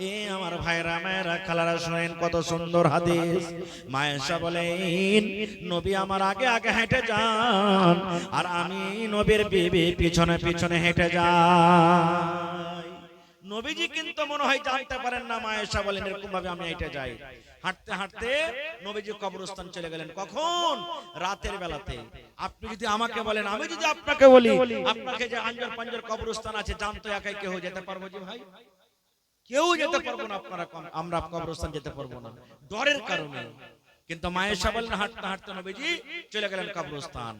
এ আমার ভাইরা মায়েরা খালারা শুনেন কত সুন্দর হাদিস। মা আয়েশা বলেন নবী আমার আগে আগে হেঁটে যান আর আমি নবীর বিবি পিছনে পিছনে হেঁটে যাই। নবীজি কিন্তু মনে হয় জানতে পারেন না। মা আয়েশা বলেন এরকম ভাবে আমি হেঁটে যাই। হাঁটতে হাঁটতে নবীজি কবরস্থান চলে গেলেন। কখন? রাতের বেলাতে। আপনি যদি আমাকে বলেন, আমি যদি আপনাকে বলি, আপনাকে যে আঞ্জর পাঞ্জর কবরস্থান আছে জানতো একাই কেউ যেতে পারবো যে ভাই? কেউ যেতে পারবো না। আপনারা আমরা কবরস্থান যেতে পারবো না ডরের কারণে। কিন্তু মা আয়েশা বলেন হাঁটতে হাঁটতে নবীজি চলে গেলেন কবরস্থান।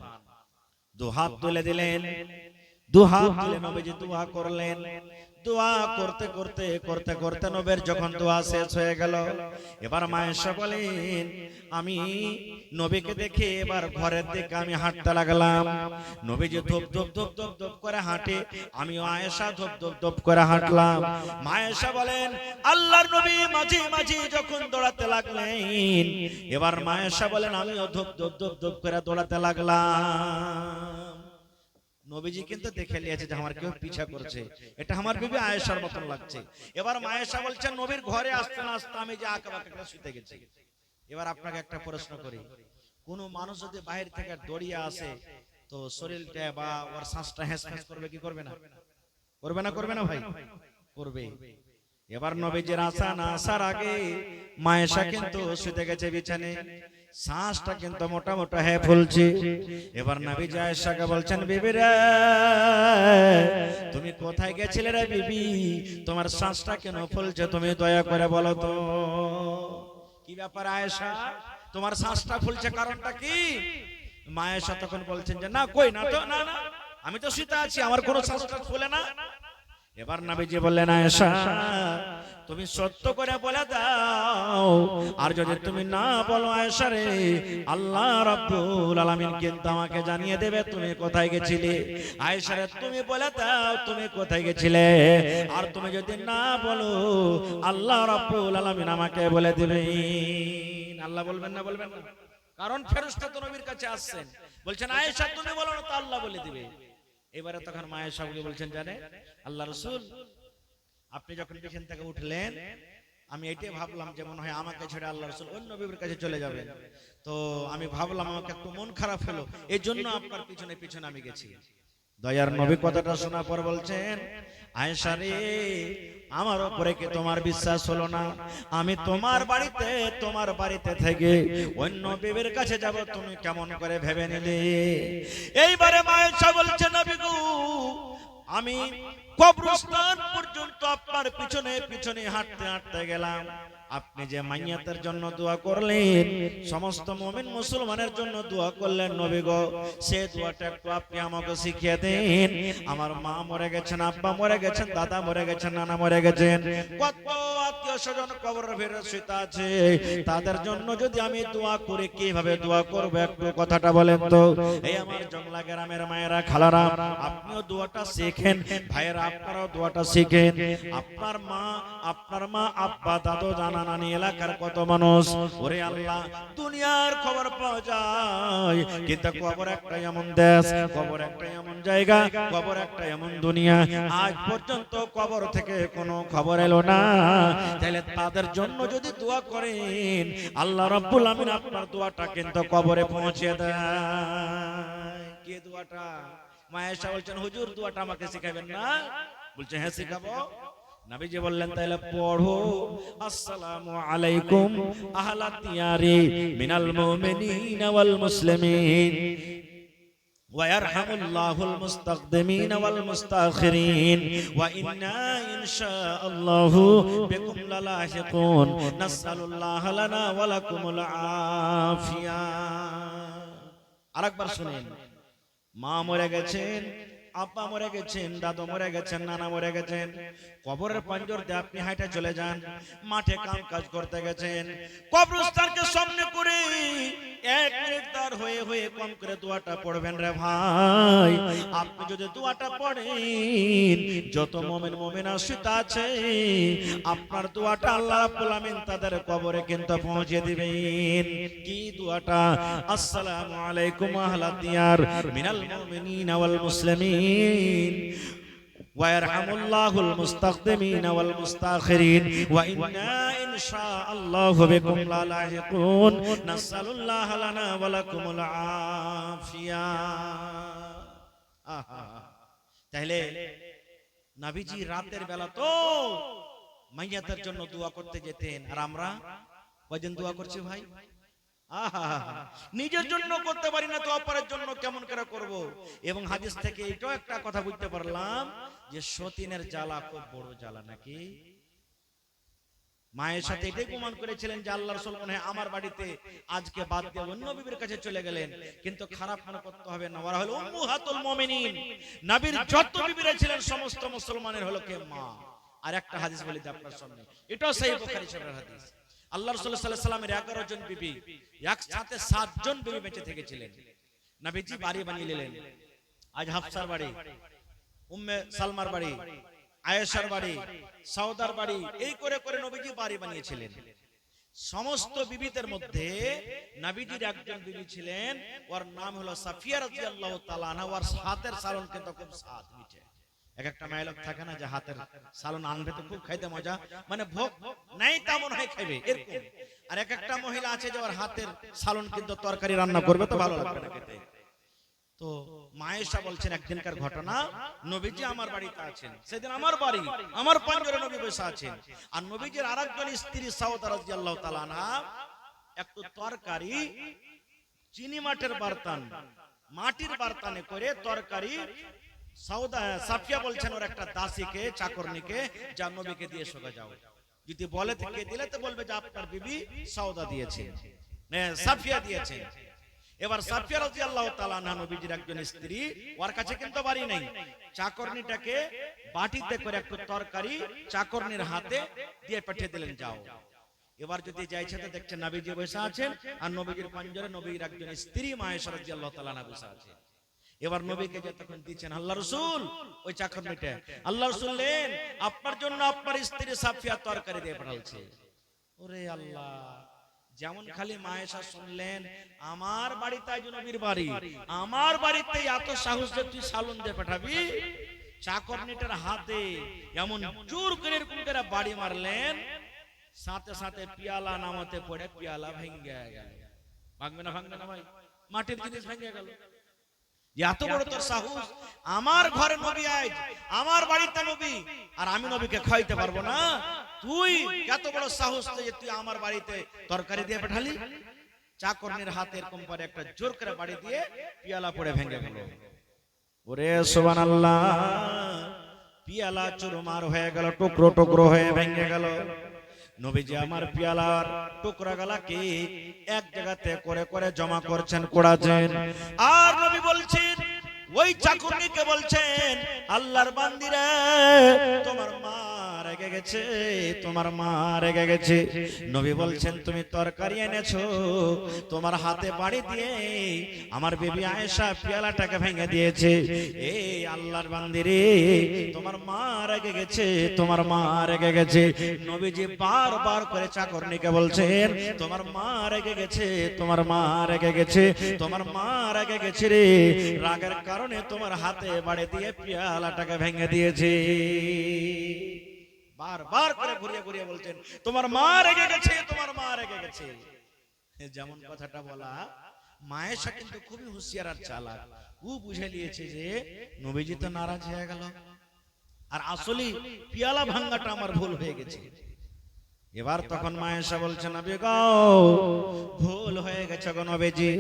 দু হাত তুলে দিলেন, দু হাত তুলে নবীজি দোয়া করলেন। দোয়া করতে করতে করতে করতে নবীর যখন দোয়া শেষ হয়ে গেল, এবার মা আয়েশা বলেন আমি নবীকে দেখে এবার ঘরের দিকে আমি হাঁটতে লাগলাম। নবীজি ধপ ধপ ধপ ধপ ধপ করে হাঁটে, আমি আয়েশা ধপ ধপ ধপ করে হাঁটলাম। মা আয়েশা বলেন আল্লাহর নবী মাঝে মাঝে যখন দৌড়াতে লাগলেন, এবার মা আয়েশা বলেন আমিও ধপ ধপ ধপ ধপ করে দৌড়াতে লাগলাম। নবীজি কিন্তু দেখে নিয়েছে যে আমার কেউ পিছা করছে, এটা আমার বিবি আয়েশার মতন লাগছে। এবার মা আয়েশা বলছেন নবীর ঘরে আসতে না আসতে আমি যে আঁকাবাঁকা করে শুতে গেছি। এবার আপনাকে একটা প্রশ্ন করি, কোন মানুষ যদি বাইরে থেকে দড়িয়ে আসে তো শরীরটা বা ওর শ্বাসটা হ্যাঁস হ্যাঁস করবে কি করবে না? করবে না? করবে না ভাই? করবে। এবার নবীজির আসা না আসার আগে মা আয়েশা কিন্তু শুতে গেছে বিছানে, শ্বাসটা কিন্তু মোটা মোটা হয়ে ফুলছে। এবার নবীজি আয়েশাকে বলছেন বিবি রে তুমি কোথায় গেছিলে রে বিবি, তোমার শ্বাসটা কেন ফুলছে তুমি দয়া করে বলো তো। কি ব্যাপার আয়েশা, তোমার শ্বাসটা ফুলছে কারণটা কি? মা আয়েশা তখন বলছেন যে না কই না তো, না না আমি তো শুতে আছি, আমার কোনো শ্বাসটা ফুলে না। এবার নবীজি বললেন আয়েশা তুমি সত্য করে বলে দাও, আর যদি তুমি না বলো আয়েশা রে আল্লাহ রাব্বুল আলামিন কিন্তু আমাকে জানিয়ে দেবে তুমি কোথায় গেছিলে। আয়েশা রে তুমি বলে দাও তুমি কোথায় গেছিলে, আর তুমি যদি না বলো আল্লাহ রাব্বুল আলামিন আমাকে বলে দিবেন। আল্লাহ বলবেন না? বলবেন না? কারণ ফেরেশতা তো নবীর কাছে আসছেন, বলছেন আয়েশা তুমি বলো না তো আল্লাহ বলে দিবে। এবারে তখন মা আয়েশা বলছেন জানে আল্লাহ রাসূল আপনি যখন পেছন থেকে উঠলেন আমি এটাই ভাবলাম যে মনে হয় আমাকে ছেড়ে আল্লাহ রাসূল অন্য বিবির কাছে চলে যাবেন, তো আমি ভাবলাম আমাকে একটু মন খারাপ হলো, এই জন্য আপনার পিছনে পিছনে আমি গেছি। দয়ার নবী কথাটা শোনার পর বলছেন আয়েশা রে আমার উপরে কি তোমার বিশ্বাস হলো না? আমি তোমার বাড়িতে থেকে অন্য বিবির কাছে যাব তুমি কেমন করে ভেবে নিলে? এইবারে মা আয়েশা বলছে নবী গো আমি কবরস্থান পর্যন্ত আপনার পিছনে পিছনে হাঁটতে হাঁটতে গেলাম, আপনি যে মাইয়াতের জন্য দোয়া করলেন, সমস্ত মুমিন মুসলমানের জন্য দোয়া করলেন নবী গো, সেই দোয়াটা একটু আপনি আমাকে শিখিয়ে দেন। আমার মা মরে গেছেন, আব্বা মরে গেছেন, দাদা মরে গেছেন, নানা মরে গেছেন, কত আত্মীয় স্বজন কবরের ভিতরে শুয়ে আছে, তাদের জন্য যদি আমি দোয়া করি কিভাবে দোয়া করব একটু কথাটা বলেন তো। এই আমার জংলা গ্রামের মায়েরা খালারা আপনিও দোয়াটা শিখেন, ভাইয়েরা আপনারাও দোয়াটা শিখেন। আপনার মা আব্বা দাদু জানা নানি এলাকার কত মানুষ, ওরে আল্লাহ দুনিয়ার খবর পাওয়া যায় কিন্তু কবর একটা এমন দেশ, কবর একটা এমন জায়গা, কবর একটা এমন দুনিয়া, আজ পর্যন্ত কবর থেকে কোনো খবর এলো না। তাহলে তাদের জন্য যদি দোয়া করেন আল্লাহ রাব্বুল আমিন আপনার দোয়াটা কিন্তু কবরে পৌঁছে দেয়। কি দোয়াটা? মা আয়েশা বলছেন হুজুর দোয়াটা আমাকে শিখাবেন না? বলছে হ্যাঁ শিখাবো। নবীজি বললেন তাহলে পড়ো আসসালামু আলাইকুম আহলা দিয়ারি মিনাল মুমিনিনা ওয়াল মুসলিমিন ওয়া ইয়ারহামুল্লাহুল মুস্তাকদিমিন ওয়াল মুস্তাখিরিন ওয়া ইন্না ইনশাআল্লাহু বিকুম লালাহিকুন নাসআলুল্লাহা লানা ওয়া লাকুমুল আফিয়া। আরেকবার শুনেন, মা মরে গেছেন, আব্বা মরে গেছেন, দাদু মরে গেছেন, নানা মরে গেছেন, কবরের পাঞ্জর দিয়ে আপনি হাঁটে চলে যান, মাঠে কাম কাজ করতে গেছেন, কবরস্থানকে সামনে করে এক মিনিট দাঁড় হয়ে হয়ে কম করে দোয়াটা পড়বেন রে ভাই। আপনি যদি দোয়াটা পড়েন যত মুমিন মুমিনা শুয়ে আছে আপনার দোয়াটা আল্লাহ রাব্বুল আমিন তাদের কবরে কিন্তু পৌঁছে দিবেন। কি দোয়াটা? আসসালামু আলাইকুম আহলা দিয়ার মিনাল মুমিনিনা ওয়াল মুসলিমিন ويرحم الله المستقدمين والمستاخرين وإنا إن شاء الله بكم لالاحقون نسأل الله لنا ولكم العافية তাহলে নবীজি রাতের বেলা তো মাইয়াতের জন্য দোয়া করতে যেতেন আর আমরা কয়দিন দোয়া করছি ভাই নিজের জন্য করতে পারি না তো অপরের জন্য কেমন করে করব। এবং হাদিস থেকে এটাও একটা কথা বুঝতে পারলাম যে সতীনের জ্বালা খুব বড় জ্বালা নাকি। মায়ের সাথে এটাই প্রমাণ করেছিলেন যে আল্লাহ রাসূল মনে হয় আমার বাড়িতে আজকে বাদ দিয়ে অন্য বিবির কাছে চলে গেলেন, কিন্তু খারাপ মনে করতে হবে না, ওরা হলো উম্মাহাতুল মুমিনিন। নবীর যত বিবিরা ছিলেন সমস্ত মুসলমানের হলো কে মা। আর একটা হাদিস বলি দিই আপনার সামনে, এটাও সহিহ বুখারী শরীফের হাদিস। আল্লাহ রাসূল সাল্লাল্লাহু আলাইহি সাল্লামের 11 জন বিবি, একসাথে 7 জন বিবি বেঁচে থেকেছিলেন। নবীজি বাড়ি বানিয়ে নিলেন। আজ হাফসার বাড়ি, উম্মে সালমার বাড়ি, আয়েশার বাড়ি, সাউদার বাড়ি, এই করে করে নবীজি বাড়ি বানিয়েছিলেন। সমস্ত বিবিদের মধ্যে নবীজির একজন বিবি ছিলেন, ওর নাম হলো সাফিয়া রাদিয়াল্লাহু তাআলা আনহা। ওর হাতের সালন কিন্তু খুব স্বাদ মিঠে। এক একটা মেয়ে লোক থাকে না যে হাতের সালন আনবে তো খুব খাইতে মজা, মানে ভোগ নাই তেমন হয় খাইবে এরকম। আর এক একটা মহিলা আছে যে ওর হাতের সালন কিন্তু তরকারি রান্না করবে তো ভালো লাগবে না খেতে। তো মায়েশা বলছেন একদিনকার ঘটনা, নবীজি আমার বাড়িতে আছেন, সেদিন আমার বাড়ি আমার পাঞ্জরে নবী বসে আছেন, আর নবীজির আরেকজন স্ত্রী সাউদা রাদিয়াল্লাহু তাআলা আনহা একটু তরকারি চিনি মাটির বার্তান, মাটির বার্তানে করে তরকারি সাউদা সাফিয়া বলছেন ওর একটা দাসীকে চাকরনিকে যা নবীকে দিয়ে সোগা যাও, যদি বলে থেকে দিলে তো বলবে যে আপনার বিবি সাউদা দিয়েছে, সাফিয়া দিয়েছে। এবার সাফিয়া রাদিয়াল্লাহু তাআলা আনহা নবীজির একজন স্ত্রী, ওর কাছে কিন্তু বাড়ি নেই, চাকরনিটাকে বাটিতে করে একটু তরকারি চাকরনির হাতে দিয়ে পাঠিয়ে দিলেন যাও। এবার যদি যাইছে তো দেখছেন নবীজি বসে আছেন, আর নবীজির পাঞ্জরে নবীর একজন স্ত্রী মায়েশা রাদিয়াল্লাহু তাআলা আনহা বসে আছে। এবার নবীকে যতক্ষণ দিচ্ছেন আল্লাহ রাসূল ওই চাকরনিটা, আল্লাহ রাসূল নেন আপনার জন্য আপনার স্ত্রী সাফিয়া তরকারি দিয়ে পাঠালছে। ওরে আল্লাহ, যেমন খালি মায়েশা শুনলেন আমার বাড়িতে আজ নবীর বাড়ি, আমার বাড়িতে এত সাহস যে তুই সালন দিয়ে পাঠাবি, চাকরনিটার হাতে এমন জোর করে এরকম করে বাড়ি মারলেন, সাথে সাথে পিয়ালা নামাতে পড়ে পিয়ালা ভেঙে গেল। ভাঙবে না ভাঙবে না ভাই, মাটির জিনিস ভেঙে গেল। এত বড় তোর সাহস, আমার ঘরে নবী আজ, আমার বাড়িতে নবী, আর আমি নবীকে খাইতে পারবো না? তুই এত বড় সাহস যে তুই আমার বাড়িতে তরকারি দিয়ে পাঠালি? চাকরনির হাতে এরকম করে একটা জোর করে বাড়ি দিয়ে পিয়ালা পড়ে ভেঙে গেল। ওরে সুবহানাল্লাহ, পিয়ালা চুরমার হয়ে গেল, টুকরো টুকরো হয়ে ভেঙে গেল। নবীজি আমার পিয়ালার টুকরা গালাকে এক জায়গাতে করে করে জমা করছেন, কোড়াছেন। আর নবী বলছেন, ওই চাকরনিকে বলছেন, আল্লাহর বান্দিরা তোমার মা রেগে গেছে, তোমার মা রেগে গেছে। নবী বলছেন তুমি তরকারি এনেছো, তোমার হাতে বাড়ি দিয়ে আমার বিবি আয়েশা পিয়ালাটাকে ভেঙে দিয়েছে। এই আল্লাহর বান্দিরে তোমার মা রেগে গেছে, তোমার মা রেগে গেছে। নবীজি বারবার করে চাকরনিকে বলছেন তোমার মা রেগে গেছে, তোমার মা রেগে গেছে, তোমার মা রেগে গেছে রে, রাগের কারণে তোমার হাতে বাড়ি দিয়ে পিয়ালাটাকে ভেঙে দিয়েছে। বারবার করে ঘুরিয়ে ঘুরিয়ে বলছেন তোমার মা রেগে গেছে, তোমার মা রেগে গেছে। যেমন কথাটা বলা, মায়েশা কিন্তু খুবই হুঁশিয়ার আর চালাক, ও বুঝে নিয়েছে যে নবীজি তো নারাজ হয়ে গেল, আর আসলে পিয়ালা ভাঙাটা আমার ভুল হয়ে গেছে। এবার তখন মায়েশা বলছে নবী গো ভুল হয়ে গেছে গো নবীজি,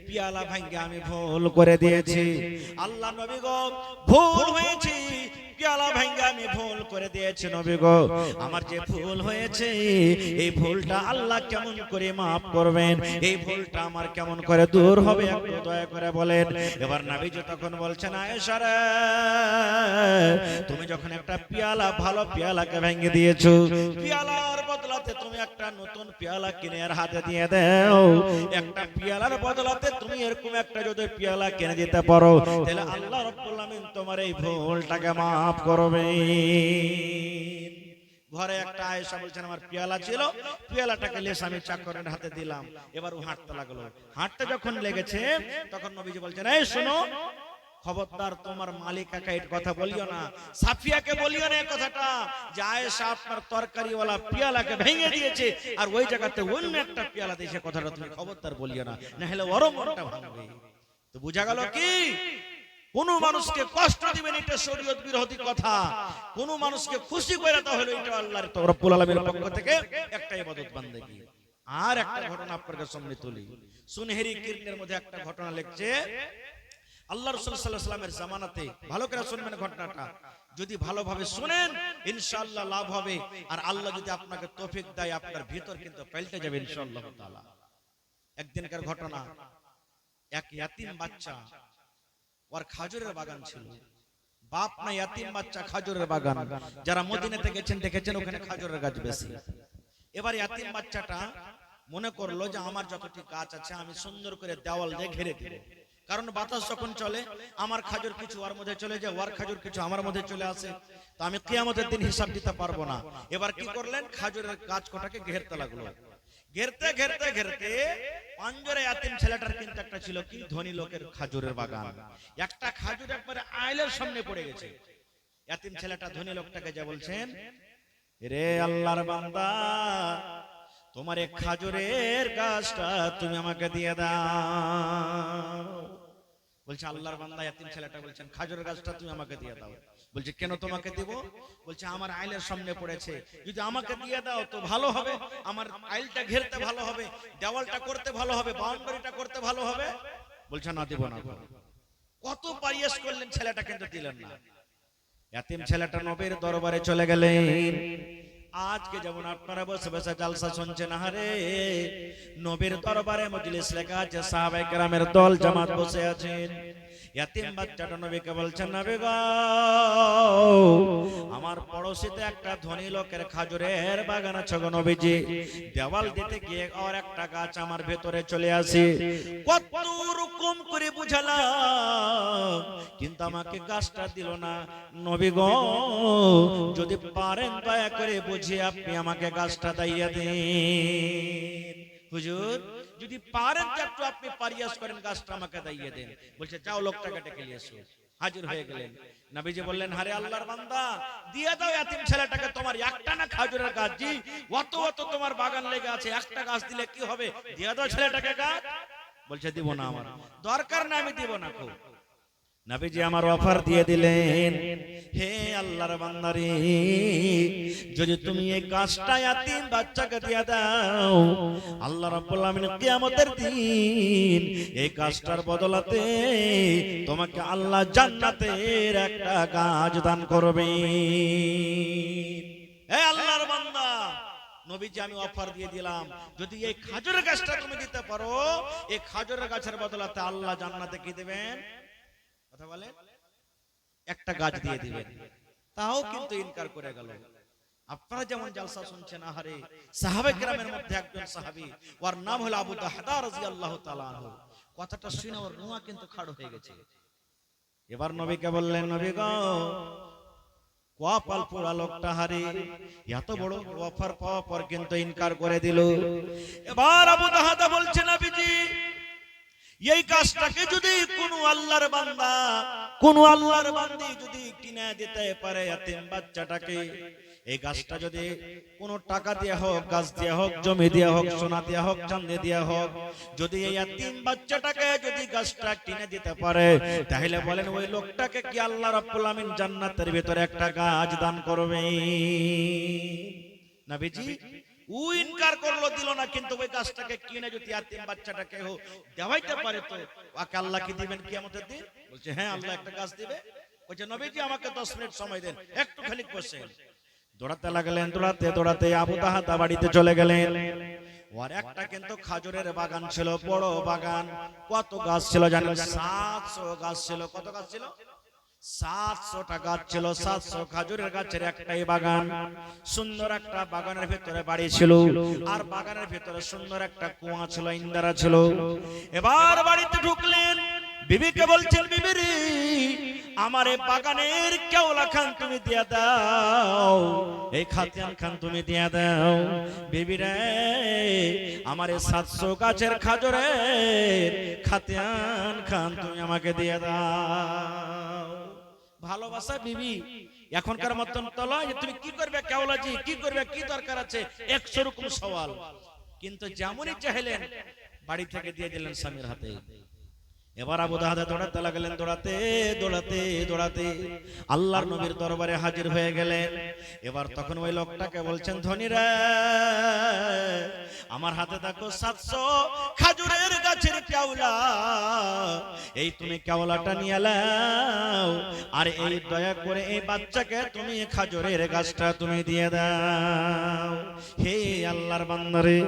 পিয়ালা ভাঙে আমি ভুল করে দিয়েছি। আল্লাহ নবী গো ভুল হয়েছে, পিয়ালা ভাঙে আমি ভুল করে দিয়েছি নবী গো, আমার যে ভুল হয়েছে এই ভুলটা আল্লাহ কেমন করে মাফ করবেন, এই ভুলটা আমার কেমন করে দূর হবে একটু দয়া করে বলেন। এবার নবীজি তখন বলছেন আয়েশা রে, তুমি যখন একটা পিয়ালা ভালো পিয়ালাকে ভেঙে দিয়েছো, পিয়ালার বদলাতে তুমি একটা নতুন পিয়ালা কিনে আর হাতে দিয়ে দাও। একটা পিয়ালার বদলাতে তুমি এরকম একটা যদি পিয়ালা কিনে দিতে পারো, তাহলে আল্লাহ রাব্বুল আমিন তোমার এই ভুলটাকে মাফ করবে। ঘরে একটা আয়েশা বলছেন আমার পিয়ালা ছিল, পিয়ালাটাকে লেস আমি চাকরের হাতে দিলাম। এবার ও হাঁটতে লাগলো, হাঁটতে যখন লেগেছে তখন নবীজি বলছেন এই শোনো, খবরদার তোমার মালিকাকে এই কথা বলিও না, সাফিয়াকে বলিও না এই কথাটা যে আয়েশা আপনার তরকারিওয়ালা পেয়ালাকে ভেঙে দিয়েছে আর ওই জায়গাতে অন্য একটা পেয়ালা দিয়েছে, কথাটা তুমি খবরদার বলিও না, না হলে ওর মনটা ভাঙবে। তো বোঝা গেল কি কোন মানুষকে কষ্ট দিবেন এটা শরীয়ত বিরোধী কথা, কোন মানুষকে খুশি করে দাও হলো এটা আল্লাহর রব্বুল আলামিনের পক্ষ থেকে একটা ইবাদত বান্দেগী। আর একটা ঘটনা আপনাদের সামনে তুলি, সুনহেরি কিরনের মধ্যে একটা ঘটনা লিখছে আল্লাহ রাসূল সাল্লাল্লাহু আলাইহি ওয়াসাল্লামের জামানাতে। ভালো করে শুনবেন ঘটনাটা, যদি ভালোভাবে শুনেন ইনশাআল্লাহ লাভ হবে, আর আল্লাহ যদি আপনাকে তৌফিক দেয় আপনার ভিতর কিন্তু পাল্টে যাবে ইনশাআল্লাহ তাআলা। একদিনকার ঘটনা, এক ইয়াতিম বাচ্চা, ওর খাজুরের বাগান ছিল, বাপ না ইয়াতিম বাচ্চা খাজুরের বাগান, যারা মদিনাতে গেছেন দেখেছেন ওখানে খাজুরের গাছ বেশি। এবার ইয়াতিম বাচ্চাটা মনে করলো যে আমার যতটি গাছ আছে আমি সুন্দর করে দেওয়াল দিয়ে ঘিরে দেব, কারণ বাতাস যখন চলে আমার খাজুর কিছু ওর মধ্যে চলে যায়, ওর খাজুর কিছু আমার মধ্যে চলে আসে, তো আমি কিয়ামতের দিন হিসাব দিতে পারবো না। এবার কি করলেন, খাজুরের গাছ কটাকে ঘেরতে লাগলো, ঘেরতে ঘেরতে ঘেরতে পাঞ্জরে ইয়াতিম ছেলেটার কিন্তু একটা ছিল কি ধনী লোকের খাজুরের বাগান, একটা খাজুর একবারে আইলের সামনে পড়ে গেছে। ইয়াতিম ছেলেটা ধনী লোকটাকে যা বলছেন, রে আল্লাহর বান্দা তোমার এক খাজুরের গাছটা তুমি আমাকে দিয়ে দাও। বলছে আল্লাহর বান্দা ইয়াতিম ছেলেটা বলছেন খাজুরের গাছটা তুমি আমাকে দিয়ে দাও। বলছে কেন তোমাকে দেব? বলছে আমার আইলের সামনে পড়েছে, যদি আমাকে দিয়ে দাও তো ভালো হবে, আমার আইলটা ঘেরতে ভালো হবে, দেওয়ালটা করতে ভালো হবে, বাউন্ডারিটা করতে ভালো হবে। বলছে না দেব না। কত পারিয়াস করলেন, ছেলেটা কিন্তু দিলেন না। ইয়াতিম ছেলেটা নবীর দরবারে চলে গেলেন। আজকে যেমন আপনারা বসে বসে জালসা শুনছেন, আরে নবীর দরবারে মজলিস লেখা আছে, সাহাবায়ে কেরামের দল জামাত বসে আছেন। ইয়াতিম বাচ্চাটা নবীকে বলছেন, নবী গো আমার পড়োশিতে একটা ধনী লোকের খাজুরের বাগান আছে গো নবীজি, দেওয়াল দিতে গিয়ে আর একটা গাছ আমার ভেতরে চলে আসে, কত রকম করে বুঝালাম কিন্তু আমাকে গাছটা দিল না। নবী গো যদি পারেন দয়া করে বুঝিয়ে আপনি আমাকে গাছটা দিয়ে দিন। হুজুর যদি পারেন একটু আপনি পারিয়াস করেন গাছটা আমাকে দিয়ে দেন। বলছে যাও লোকটাকে ডেকে নিয়ে এসো। হাজির হয়ে গেলেন। নবীজি বললেন, আরে আল্লাহর বান্দা দিয়ে দাও ইয়াতিম ছেলেটাকে, তোমার একটা না খাজুরের গাছ, জি অত অত তোমার বাগান লেগে আছে, একটা গাছ দিলে কি হবে, দিয়ে দাও ছেলেটাকে গাছ। বলছে দিব না, আমার দরকার না, আমি দিব না। খুব নবীজি আমার অফার দিয়ে দিলেন, হে আল্লাহর বান্দারে যদি তুমি এই গাছটা ইয়াতিম বাচ্চাকে দিয়ে দাও, আল্লাহ রাব্বুল আলামিন কিয়ামতের দিন এই গাছটার বদলাতে তোমাকে আল্লাহ জান্নাতের একটা গাছ দান করবে। হে আল্লাহর বান্দা, নবীজি আমি অফার দিয়ে দিলাম, যদি এই খাজুরের গাছটা তুমি দিতে পারো, এই খাজুরের গাছের বদলাতে আল্লাহ জান্নাতে কি দেবেন? কথা বলে একটা গাছ দিয়ে দিবেন। তাও কিন্তু ইনকার করে গেল। আপনারা যেমন জালসা শুনছেন, আহারে সাহাবায়ে কেরামের মধ্যে একজন সাহাবী, ওর নাম হলো আবু দাহদা রাদিয়াল্লাহু তাআলা আনহু। কথাটা শুনে ওর রুমা কিন্তু খাড় হয়ে গেছে। এবার নবীকে বললেন, নবী গো কপাল পোড়া লোকটা, হারে এত বড় অফার পাওয়ার পর কিন্তু ইনকার করে দিল। এবার আবু দাহদা বলছে, নবীজি এই গাছটাকে যদি কোন আল্লাহর বান্দা, কোন আল্লাহর বান্দি যদি কিনে দিতে পারে ইয়াতিম বাচ্চাটাকে, এই গাছটা যদি কোন টাকা দিয়ে হোক, গাছ দিয়ে হোক, জমি দিয়ে হোক, সোনা দিয়ে হোক, চাঁদি দিয়ে হোক, যদি এই ইয়াতিম বাচ্চাটাকে যদি গাছটা কিনে দিতে পারে, তাহলে বলেন ওই লোকটাকে কি আল্লাহ রাব্বুল আমিন জান্নাতের ভিতরে একটা গাছ দান করবে? নবীজি ও ইনকার করলো, দিল না, কিন্তু ওই গাছটাকে কিনে যদি ইয়াতিম বাচ্চাটাকে দেওয়াইতে পারে তো ওকে আল্লাহ কি দিবেন কিয়ামতের দিন? বলছে হ্যাঁ আল্লাহ একটা গাছ দিবে। বলছে নবীজি আমাকে 10 মিনিট সময় দেন, একটু খালি বসেন। দৌড়াতে লাগলেন, দৌড়াতে দৌড়াতে আবু দাহদা বাড়িতে চলে গেলেন। ওর একটা কিন্তু খাজুরের বাগান ছিল, বড় বাগান। কত গাছ ছিল জানেন? 700 গাছ ছিল। কত গাছ ছিল? 700টা গাছ ছিল। 700 খাজুরের গাছের একটাই বাগান। সুন্দর একটা বাগানের ভিতরে বাড়ি ছিল, আর বাগানের ভিতরে সুন্দর একটা কুয়া ছিল, ইন্দারা ছিল। এবার বাড়িতে ঢুকলেন, বিবিকে বলছেন, বিবি রে আমার এই বাগানের কেওলা খান তুমি দিয়া দাও, এই খাতিয়ান খান তুমি দিয়া দাও। বিবি রে আমার এই 700 গাছের খাজরের খাতিয়ান খান তুমি আমাকে দিয়ে দাও। ভালোবাসা বিবি এখনকার মতন তো নয় যে তুমি কি করবে কেওলাজি, কি করবে, কি দরকার আছে, 100 রকম সওয়াল। কিন্তু যেমনই চাইলেন বাড়ি থেকে দিয়ে দিলেন স্বামীর হাতে। এবার আবু দাহাদা দৌড়াতে লাগলেন, দৌড়াতে দৌড়াতে দৌড়াতে আল্লাহর নবীর দরবারে হাজির হয়ে গেলেন। এবার তখন ওই লোকটাকে বলছেন, ধনীরা আমার হাতে দেখো 700 খাজুরের গাছের কেওলা, এই তুমি কেওলাটা নিয়ে নাও, আর এই দয়া করে এই বাচ্চাকে তুমি খাজুরের গাছটা তুমি দিয়ে দাও। হে আল্লাহর বান্দারে,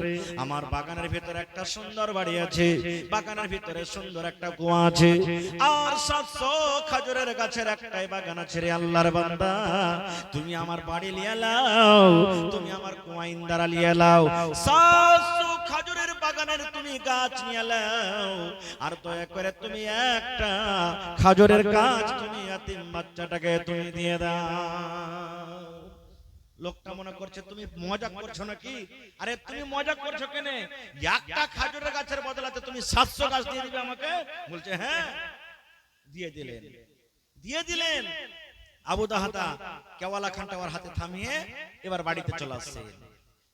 আমার বাগানের ভিতরে একটা সুন্দর বাড়ি আছে, বাগানের ভিতরে সুন্দর একটা কুয়া আছে, আর 700 খাজুরের গাছের একটাই বাগান আছে রে আল্লাহর বান্দা, তুমি আমার বাড়ি লিয়ে নাও, তুমি আমার কুয়া ইন্দারা লিয়ে নাও, 700 খাজুরের বাগানের তুমি গাছ নিয়ে নাও, আর দয়া করে তুমি একটা খাজুরের গাছ তুমি এতিম বাচ্চাটাকে তুমি দিয়ে দাও। লোকটা মনে করছে তুমি মজা করছো নাকি? আরে তুমি মজা করছো কেন? একটা খাজুরের গাছের বদলাতে তুমি 700 গাছ দিয়ে দিবে আমাকে? বলছে হ্যাঁ। দিয়ে দিলেন, দিয়ে দিলেন। আবু দাহাদা কেওয়ালা খানটা ওর হাতে থামিয়ে এবার বাড়িতে চলে আসছে।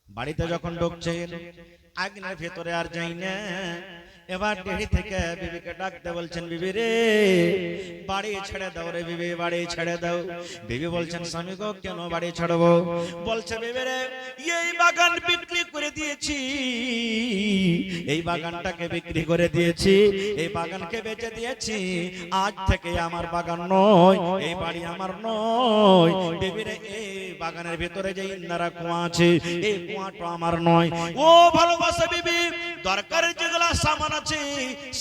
বাড়িতে যখন ঢুকছেন আগুনের ভেতরে আর যাই না, এবার ডেড়ি থেকে বিবিকে ডাকতে বলছেন, বিবি রে বাড়ি ছেড়ে দাও রে বিবি, বাড়ি ছেড়ে দাও। বিবি বলছেন, স্বামী গো কেন বাড়ি ছাড়বো? বলছে, বিবি রে এই বাগান বিক্রি করে দিয়েছি, এই বাগানটাকে বিক্রি করে দিয়েছি, এই বাগানকে বেচে দিয়েছি, আজ থেকে আমার বাগান নয়, এই বাড়ি আমার নয়। বিবি রে এই বাগানের ভিতরে যে ইন্দারা কুয়া আছে, এই কুয়াটা আমার নয়। ও ভালোবাসা বিবি, দরকারের যেগুলা সামান আছে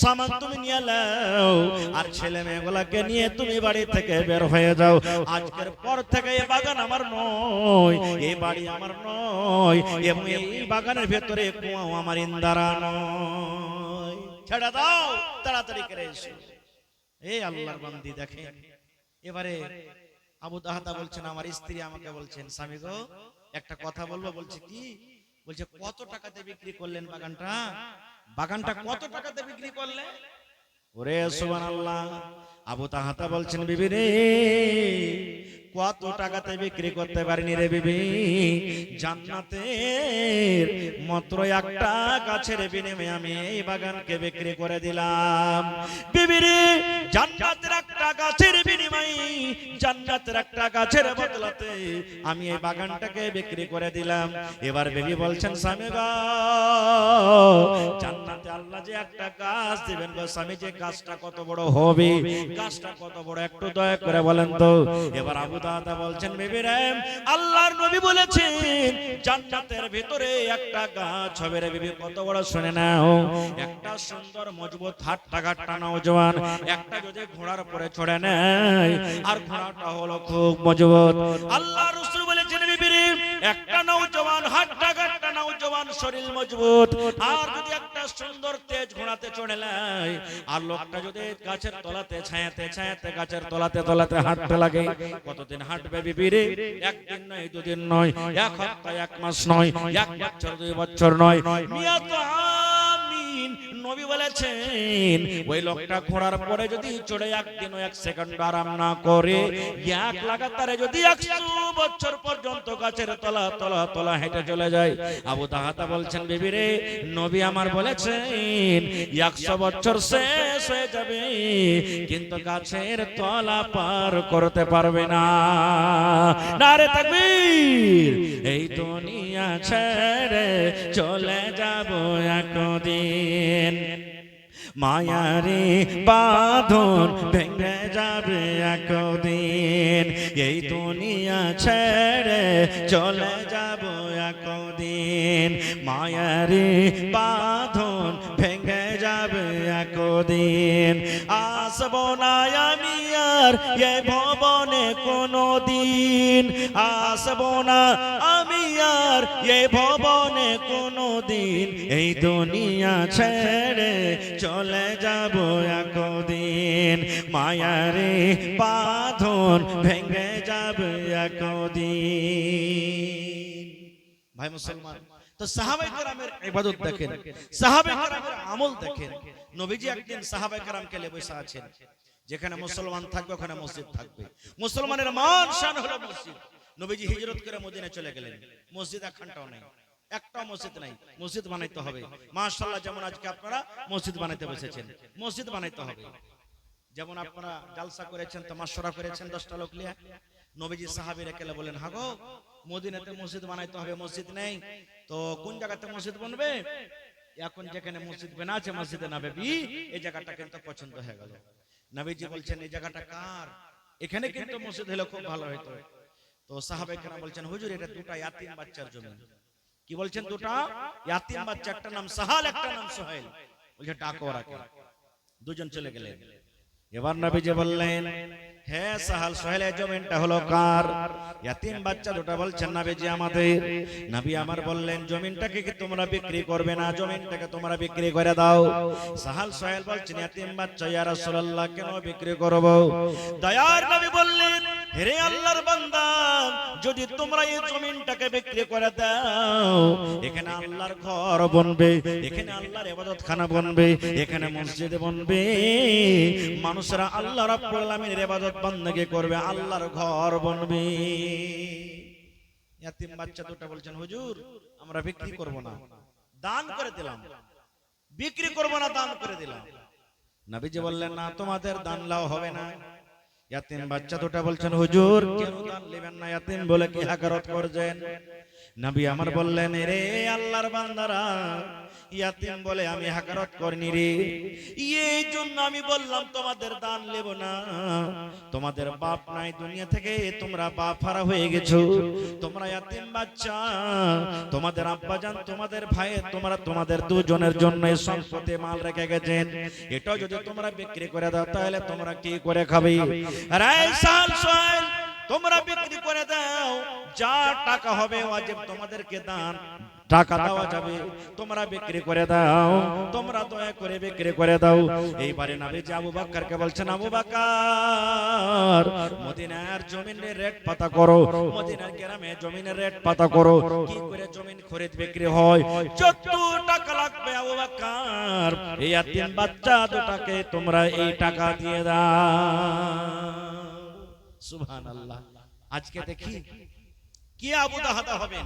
সামান তুমি নিয়ে নাও, আর ছেলে মেয়েগুলাকে নিয়ে তুমি বাড়ি থেকে বের হয়ে যাও। আজকের পর থেকে এই বাগান আমার নয়, এই বাড়ি আমার নয়, এবং এই বাগানের ভেতরে কুয়াও আমার ইন্দারা নয়। ছেড়ে দাও, তাড়াতাড়ি করে এসো। এই আল্লাহর বান্দি দেখেন, এবারে আবু দাহাদা বলছেন, আমার স্ত্রী আমাকে বলছেন, স্বামী গো একটা কথা বলবো। বলছে কি? বলছে কত টাকাতে বিক্রি করলেন বাগানটা? বাগানটা কত টাকাতে বিক্রি করলে? ওরে সুবহানাল্লাহ। আবু দাহাদা বলছেন, বিবি রে কত টাকাতে বিক্রি করতে পারিনি রে বিবি, জান্নাতের মাত্র একটা গাছের বিনিময়ে আমি এই বাগানকে বিক্রি করে দিলাম। বিবি রে জান্নাতের একটা গাছের বিনিময়ে, জান্নাতের একটা গাছের বদলাতে আমি এই বাগানটাকে বিক্রি করে দিলাম। এবার বিবি বলছেন, স্বামী গো জান্নাতে আল্লাহ যে একটা গাছ দিবেন গো স্বামী, যে গাছটা কত বড় হবে, গাছটা কত বড় একটু দয়া করে বলেন তো। এবার আবু দাহাদা বলছেন, বিবি রে আল্লাহর নবী বলেছেন জান্নাতের ভিতরে একটা গাছ হবে রে বিবি, কত বড় শুনে নাও। একটা সুন্দর মজবুত হাট্টা কাট্টা নওজওয়ান একটা যদি ঘোড়ার উপরে চড়ে নেয়, আর ঘোড়াটা হলো খুব মজবুত, আল্লাহ রাসূল বলেছেন বিবি রে একটা নওজওয়ান হাট্টা কাট্টা নওজওয়ান শরীর মজবুত, আর যদি একটা সুন্দর তেজ ঘোড়াতে চড়ে নেয়, আর লোকটা যদি গাছের তলাতে ছায়াতে ছায়াতে গাছের তলাতে তলাতে হাঁটতে লাগে, কতদিন হাঁটবে বিবি রে? একদিন নয়, দুদিন নয়, এক সপ্তাহ, এক মাস নয়, এক বছর, 2 বছর নয়, মিয়াত আমিন। নবী বলেছেন ওই লোকটা ঘোড়ার পরে যদি চড়ে একদিনও 1 সেকেন্ড আরাম না করে, এক লাগাতারে যদি 100 বছর পর্যন্ত গাছের তলা তলা তলা হেঁটে চলে যায়। আবু দাহাদা বলছেন, বিবি রে নবী আমার বলেছেন 100 বছর শেষ হয়ে যাবে, কিন্তু গাছের তলা পার করতে পারবে না। নারে তাকবীর। এই দুনিয়া ছেড়ে চলে যাব একদিন, মায়ারি বাঁধন ভেঙে যাবে একদিন, এই দুনিয়া ছেড়ে চলে যাব একদিন, মায়ারি বাঁধন ভেঙে যাবে একদিন, আসবো না আমি আর এ ভবনে কোনো দিন, আসবো না আমি আর এ ভবনে কোনো দিন এই দুনিয়া ছেড়ে চলে যাব একদিন, মায়ারে বাঁধন ভেঙে যাবে একদিন। ভাই মুসলমান, তো সাহাবায়ে কেরামের ইবাদত দেখেন, সাহাবায়ে কেরামের আমল দেখেন। নবীজি একদিন সাহাবায়ে কেরামকে নিয়ে বসে আছেন, যেখানে মুসলমান থাকবে ওখানে মসজিদ থাকবে, মুসলমানের মান শান হলো মসজিদ। নবীজি হিজরত করে মদিনা চলে গেলেন, মসজিদ একখানটাও নেই, একটাও মসজিদ নাই, মসজিদ বানাইতে হবে। মাশাআল্লাহ, যেমন আজকে আপনারা মসজিদ বানাইতে বসেছেন, মসজিদ বানাইতে হবে। যেমন আপনারা জালসা করেছেন, তো মাশওয়ারা করেছেন 10টা লোক নিয়ে, নবীজি সাহাবীরা কেলে বলেন, হাগো মদিনাতে মসজিদ বানাইতে হবে, মসজিদ নেই, তো কোন জায়গাতে মসজিদ বানবে? এখন যেখানে মসজিদ বানা আছে মসজিদে নববী, এই জায়গাটা কিন্তু পছন্দ হয়ে গেল। নবীজি বলছেন, এই জায়গাটা কার? এখানে কিন্তু মসজিদ হলে খুব ভালো হতো। তো সাহাবায়ে কেরাম বলছেন, হুজুর এটা দুটো ইয়াতিম বাচ্চার জমি। কি বলছেন? দুটো ইয়াতিম বাচ্চা, একটা নাম সাহাল, একটা নাম সোহেল। বলছে ডাকো ওরাকে। দুজন চলে গেলেন। এবার নবীজি বললেন, হে সাহাল সোহেল, এই জমিটা হলো কার? ইয়াতিম বাচ্চা দুটো বলছেন, নবীজি আমাদের। নবী আমার বললেন, জমিনটাকে কি তোমরা বিক্রি করবে না? জমিনটাকে তোমরা বিক্রি করে দাও। সাহাল সোহেল বলছেন, ইয়াতিম বাচ্চা ইয়া রাসূলুল্লাহ, কেন বিক্রি করব? দয়ার নবী বললেন, হে আল্লাহর বান্দা, যদি তোমরা এই জমিনটাকে বিক্রি করে দাও, এখানে আল্লাহর ঘর বনবে, এখানে আল্লাহর ইবাদতখানা বনবে, এখানে মসজিদ বনবে, মানুষরা আল্লাহ রাব্বুল আলামিনের ইবাদত বندگی করবে, আল্লাহর ঘর বনবে। ইয়াতিম বাচ্চা দুটো বলছেন, হুজুর আমরা বিক্রি করব না, দান করে দিলাম। বিক্রি করব না, দান করে দিলাম। নবীজি বললেন, না, তোমাদের দান লাও হবে না। ইয়াতিম বাচ্চা দুটো বলছেন, হুজুর কেন দান নেবেন না? ইয়াতিম বলে কি হাকারত করছেন? নবী আমার বললেন, রে আল্লাহর বান্দারা, ইয়াতিম বলে আমি হাকারত করিনি রে, এই জন্য আমি বললাম তোমাদের দান নেব না। তোমাদের বাপ নাই দুনিয়া থেকে, তোমরা বাপ হারা হয়ে গেছো, তোমরা ইয়াতিম বাচ্চা, তোমাদের আব্বা জান, তোমাদের ভাই, তোমরা তোমাদের দুজনের জন্য এই সম্পত্তি মাল রেখে গেছেন, এটা যদি তোমরা বিক্রি করে দাও তাহলে তোমরা কি করে খাবে? আরে সাল সোহেল, তোমরা বিক্রি করে দাও, যা টাকা হবে ওয়াজিব তোমাদেরকে দান, টাকা দেওয়া যাবে, তোমরা বিক্রি করে দাও, তোমরা দয়া করে বিক্রি করে দাও। এইবারে নবীজি আবু বকরকে বলছেন, আবু বকর, মদিনার জমিনের রেট পাতা করো, মদিনার গ্রামে জমিনের রেট পাতা করো, কি করে জমিন খরিদ বিক্রি হয়, যত টাকা লাগবে আবু বকর, এই ইয়াতিম বাচ্চা দুটাকে তোমরা এই টাকা দিয়ে দাও। সুবহানাল্লাহ। আজকে দেখি কি আবু দাহাদা হবে,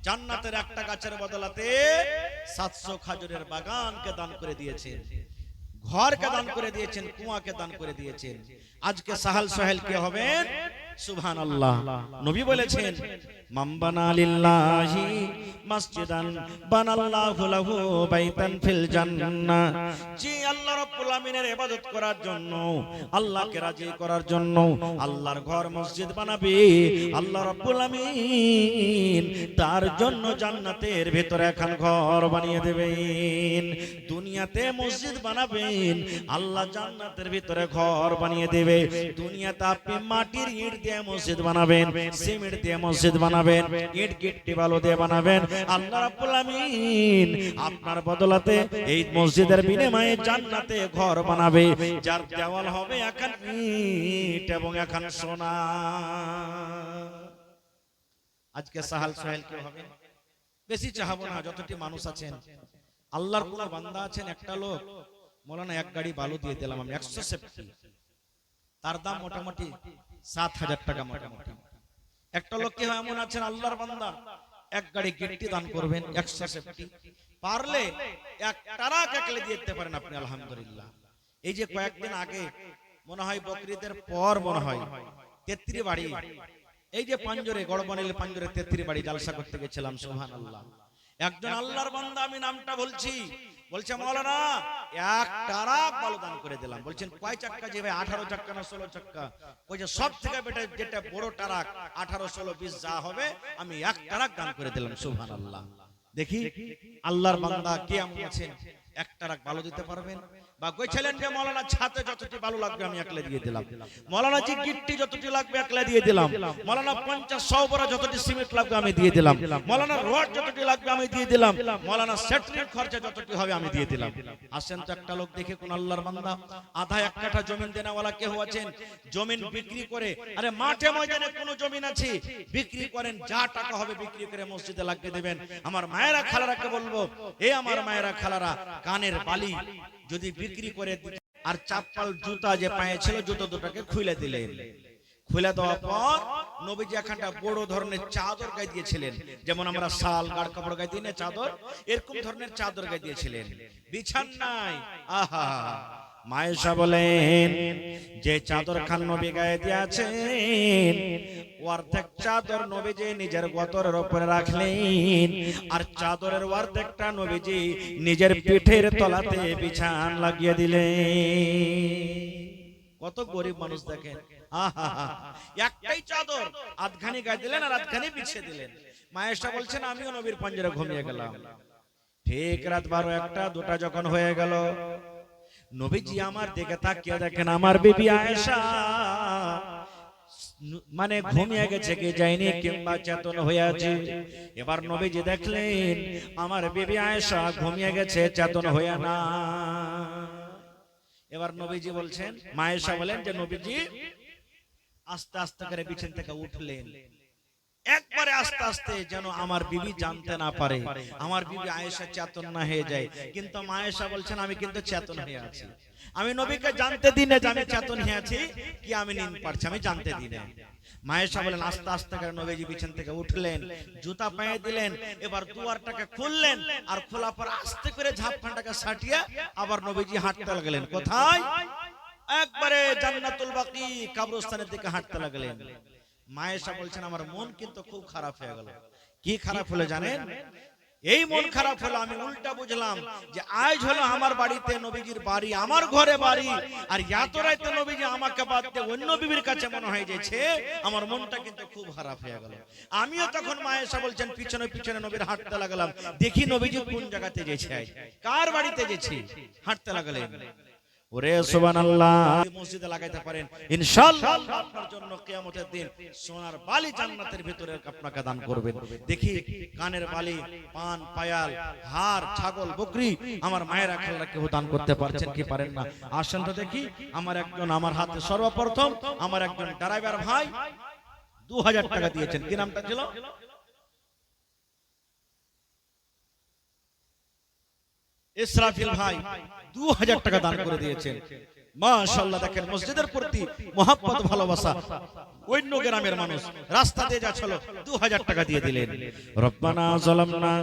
জান্নাতের একটা গাছের বদলাতে 700 খাজুরের বাগানকে দান করে দিয়েছেন, ঘরকে দান করে দিয়েছেন, কুয়াকে দান করে দিয়েছেন। আজকে সাহাল সোহেল কে হবেন? সুবহানাল্লাহ। নবী বলেছেন, মান বানা লিল্লাহি মসজিদান বানাল্লাহু লাহু বাইতান ফিল জান্নাহ, যে আল্লাহ রাব্বুল আমিনের ইবাদত করার জন্য, আল্লাহকে রাজি করার জন্য আল্লাহর ঘর মসজিদ বানাবে, আল্লাহ রাব্বুল আমিন তার জন্য জান্নাতের ভিতরে একখান ঘর বানিয়ে দেবেন। দুনিয়াতে মসজিদ বানাবেন, আল্লাহ জান্নাতের ভিতরে ঘর বানিয়ে দেবে। দুনিয়াতে আপনি মাটির ইট দিয়ে মসজিদ বানাবেন, সিমেন্ট দিয়ে মসজিদ বানাবেন, ইট গিট্টি বালু দিয়ে বানাবেন, আল্লাহ রাব্বুল আমিন আপনার বদলাতে এই মসজিদের বিনিময়ে জান্নাতে ঘর বানাবে, যার দেওয়াল হবে এখন ইট এবং এখন সোনা। আজকে সাহাল সোহেল কি হবে? বেশি চাহাবো না, যতটি মানুষ আছেন, আল্লাহর কোন বান্দা আছেন, একটা লোক মৌলানা এক গাড়ি বালু দিয়ে দিলাম আমি 100 সেফটি, তার দাম মোটামুটি 7,000 টাকা মোটামুটি। একটা লোক কি এমন আছেন আল্লাহর বান্দা, এক গাড়ি গিট্টি দান করবেন 100 সেফটি, পারলে এক টারাক একলে দিয়ে দিতে পারেন আপনি, আলহামদুলিল্লাহ। এই যে কয়েকদিন আগে মনে হয় বকরিদের পর মনে হয় 33 বাড়ি, এই যে পাঞ্জরে গড়বনিল পাঞ্জরে 33 বাড়ি জালসা করতে গেছিলাম, সুবহানাল্লাহ। একজন আল্লাহর বান্দা, আমি নামটা বলছি, বলছে মাওলানা এক টারাক বালু দান করে দিলাম। বলছেন কয় চাক্কা? যে ভাই 18 চাক্কা না 16 চাক্কা। কইছে সব থেকে বেটা যেটা বড় টারাক 18, 16, 20 যা হবে আমি এক টারাক দান করে দিলাম, সুবহানাল্লাহ। দেখি আল্লাহর বান্দা কে এমন আছেন একটা রাখ বালু দিতে পারবেন? বা কইছিলেন যে মৌলানা ছাতে যতটি বালু লাগবে আমি একলা দিয়ে দিলাম, মৌলানা জি গিট্টি যতটি লাগবে একলা দিয়ে দিলাম, মৌলানা 50-100 বড় যতটি সিমেন্ট লাগবে আমি দিয়ে দিলাম, মৌলানা রড যতটি লাগবে আমি দিয়ে দিলাম, মৌলানা সেটরিং খরচা যতটি হবে আমি দিয়ে দিলাম। আসেন তো একটা লোক দেখে কোন আল্লাহর বান্দা আধা 1 কাঠা জমি দেনাওয়ালা কেউ আছেন, জমিন বিক্রি করে, আরে মাঠে ময়দানে কোন জমিন আছে বিক্রি করেন, যা টাকা হবে বিক্রি করে মসজিদে লাগিয়ে দেবেন। আমার মায়েরা খালারাকে বলবো, এ আমার মায়েরা খালারা, কানের বালি যদি বিক্রি করে আর চাপ্পাল জুতা যে পায়ে ছিল জুতো দুটাকে খুলে দিলেন, খুলে দেওয়ার পর নবীজি এখানটা বড় ধরনের চাদর গায়ে দিয়েছিলেন, যেমন আমরা শাল গাড় কাপড় গায়ে দিই না চাদর, এরকম ধরনের চাদর গায়ে দিয়েছিলেন, বিছান নাই। আহা, মায়েশা বলেন যে চাদর খান নবী গায়ে দিয়েছেন, অর্ধেক চাদর নবীজি নিজের গতরের উপরে রাখলেন, আর চাদরের অর্ধেকটা নবীজি নিজের পিঠের তলাতে বিছান লাগিয়ে দিলেন। কত গরিব মানুষ দেখেন, আহা, একটাই চাদর আধখানি গায়ে দিলেন আর আধখানি বিছিয়ে দিলেন। মায়েশা বলছেন আমিও নবীর পাঞ্জারে ঘুমিয়ে গেলাম। ঠিক রাত 12-1-2 যখন হয়ে গেল, নবীজি আমার দিকে তাকিয়ে দেখেন আমার বিবি আয়েশা মানে ঘুমিয়ে গেছে কি যায়নি কিংবা চেতন হয়ে আছে। এবার নবীজি দেখলেন আমার বিবি আয়েশা ঘুমিয়ে গেছে, চেতন হয়ে না। এবার নবীজি বলছেন, মায়েশা বলেন যে নবীজি আস্তে আস্তে করে বিছানা থেকে উঠলেন, একবারে আস্তে আস্তে, যেন আমার বিবি জানতে না পারে, আমার বিবি আয়েশা চেতন না হয়ে যায়। কিন্তু মায়েশা বলছেন আমি কিন্তু চেতন হয়ে আছি, আমি নবীকে জানতে দিই না যে আমি চেতন হয়ে আছি কি আমি নিন পারছি, আমি জানতে দিই না। মায়েশা বলেন আস্তে আস্তে করে নবীজি বিছানা থেকে উঠলেন, জুতা পায়ে দিলেন, এবার দুয়ারটাকে খুললেন, আর খোলার পর আস্তে করে ঝাপখানটাকে সাটিয়ে আবার নবীজি হাঁটতে লাগলেন। কোথায়? একবারে জান্নাতুল বাকি কবরস্থানের দিকে হাঁটতে লাগলেন। মায়েশা বলছেন আমার মন কিন্তু খুব খারাপ হয়ে গেল। কি খারাপ হলো জানেন? এই মন খারাপ হলো, আমি উল্টা বুঝলাম যে আজ হলো আমার বাড়িতে নবীজির বাড়ি, আমার ঘরে বাড়ি, আর এত রাতে নবীজি আমাকে বাদ দিয়ে অন্য বিবির কাছে মনে হয়ে যাচ্ছে, আমার মনটা কিন্তু খুব খারাপ হয়ে গেল। আমিও তখন মায়েশা বলছেন পিছনে পিছনে নবীর হাঁটতে লাগলাম, দেখি নবীজি কোন জায়গাতে গেছে, কার বাড়িতে গেছে, হাঁটতে লাগলেন। ওরে সুবহানাল্লাহ, মসজিদে লাগাইতে পারেন ইনশাআল্লাহ আপনার জন্য কিয়ামতের দিন সোনার বালি জান্নাতের ভিতরে আপনাকে দান করবেন। দেখি কানের বালি, পান, পায়াল, হার, ছাগল, বকরি আমার মায়েরা খালারা কেউ দান করতে পারছেন কি পারেন না? আসেন তো দেখি। আমার হাতে সর্বপ্রথম আমার একজন ড্রাইভার ভাই 2000 টাকা দিয়েছেন। কি নামটা ছিল? ইসরাফিল ভাই 2000 টাকা দান করে দিয়েছেন। মাশাআল্লাহ, দেখেন মসজিদের প্রতি মহব্বত, ভালোবাসা। অন্য গ্রামের মানুষ রাস্তা দিয়ে যাচ্ছিল, 2000 টাকা দিয়ে দিলেন। রব্বানা যালামনা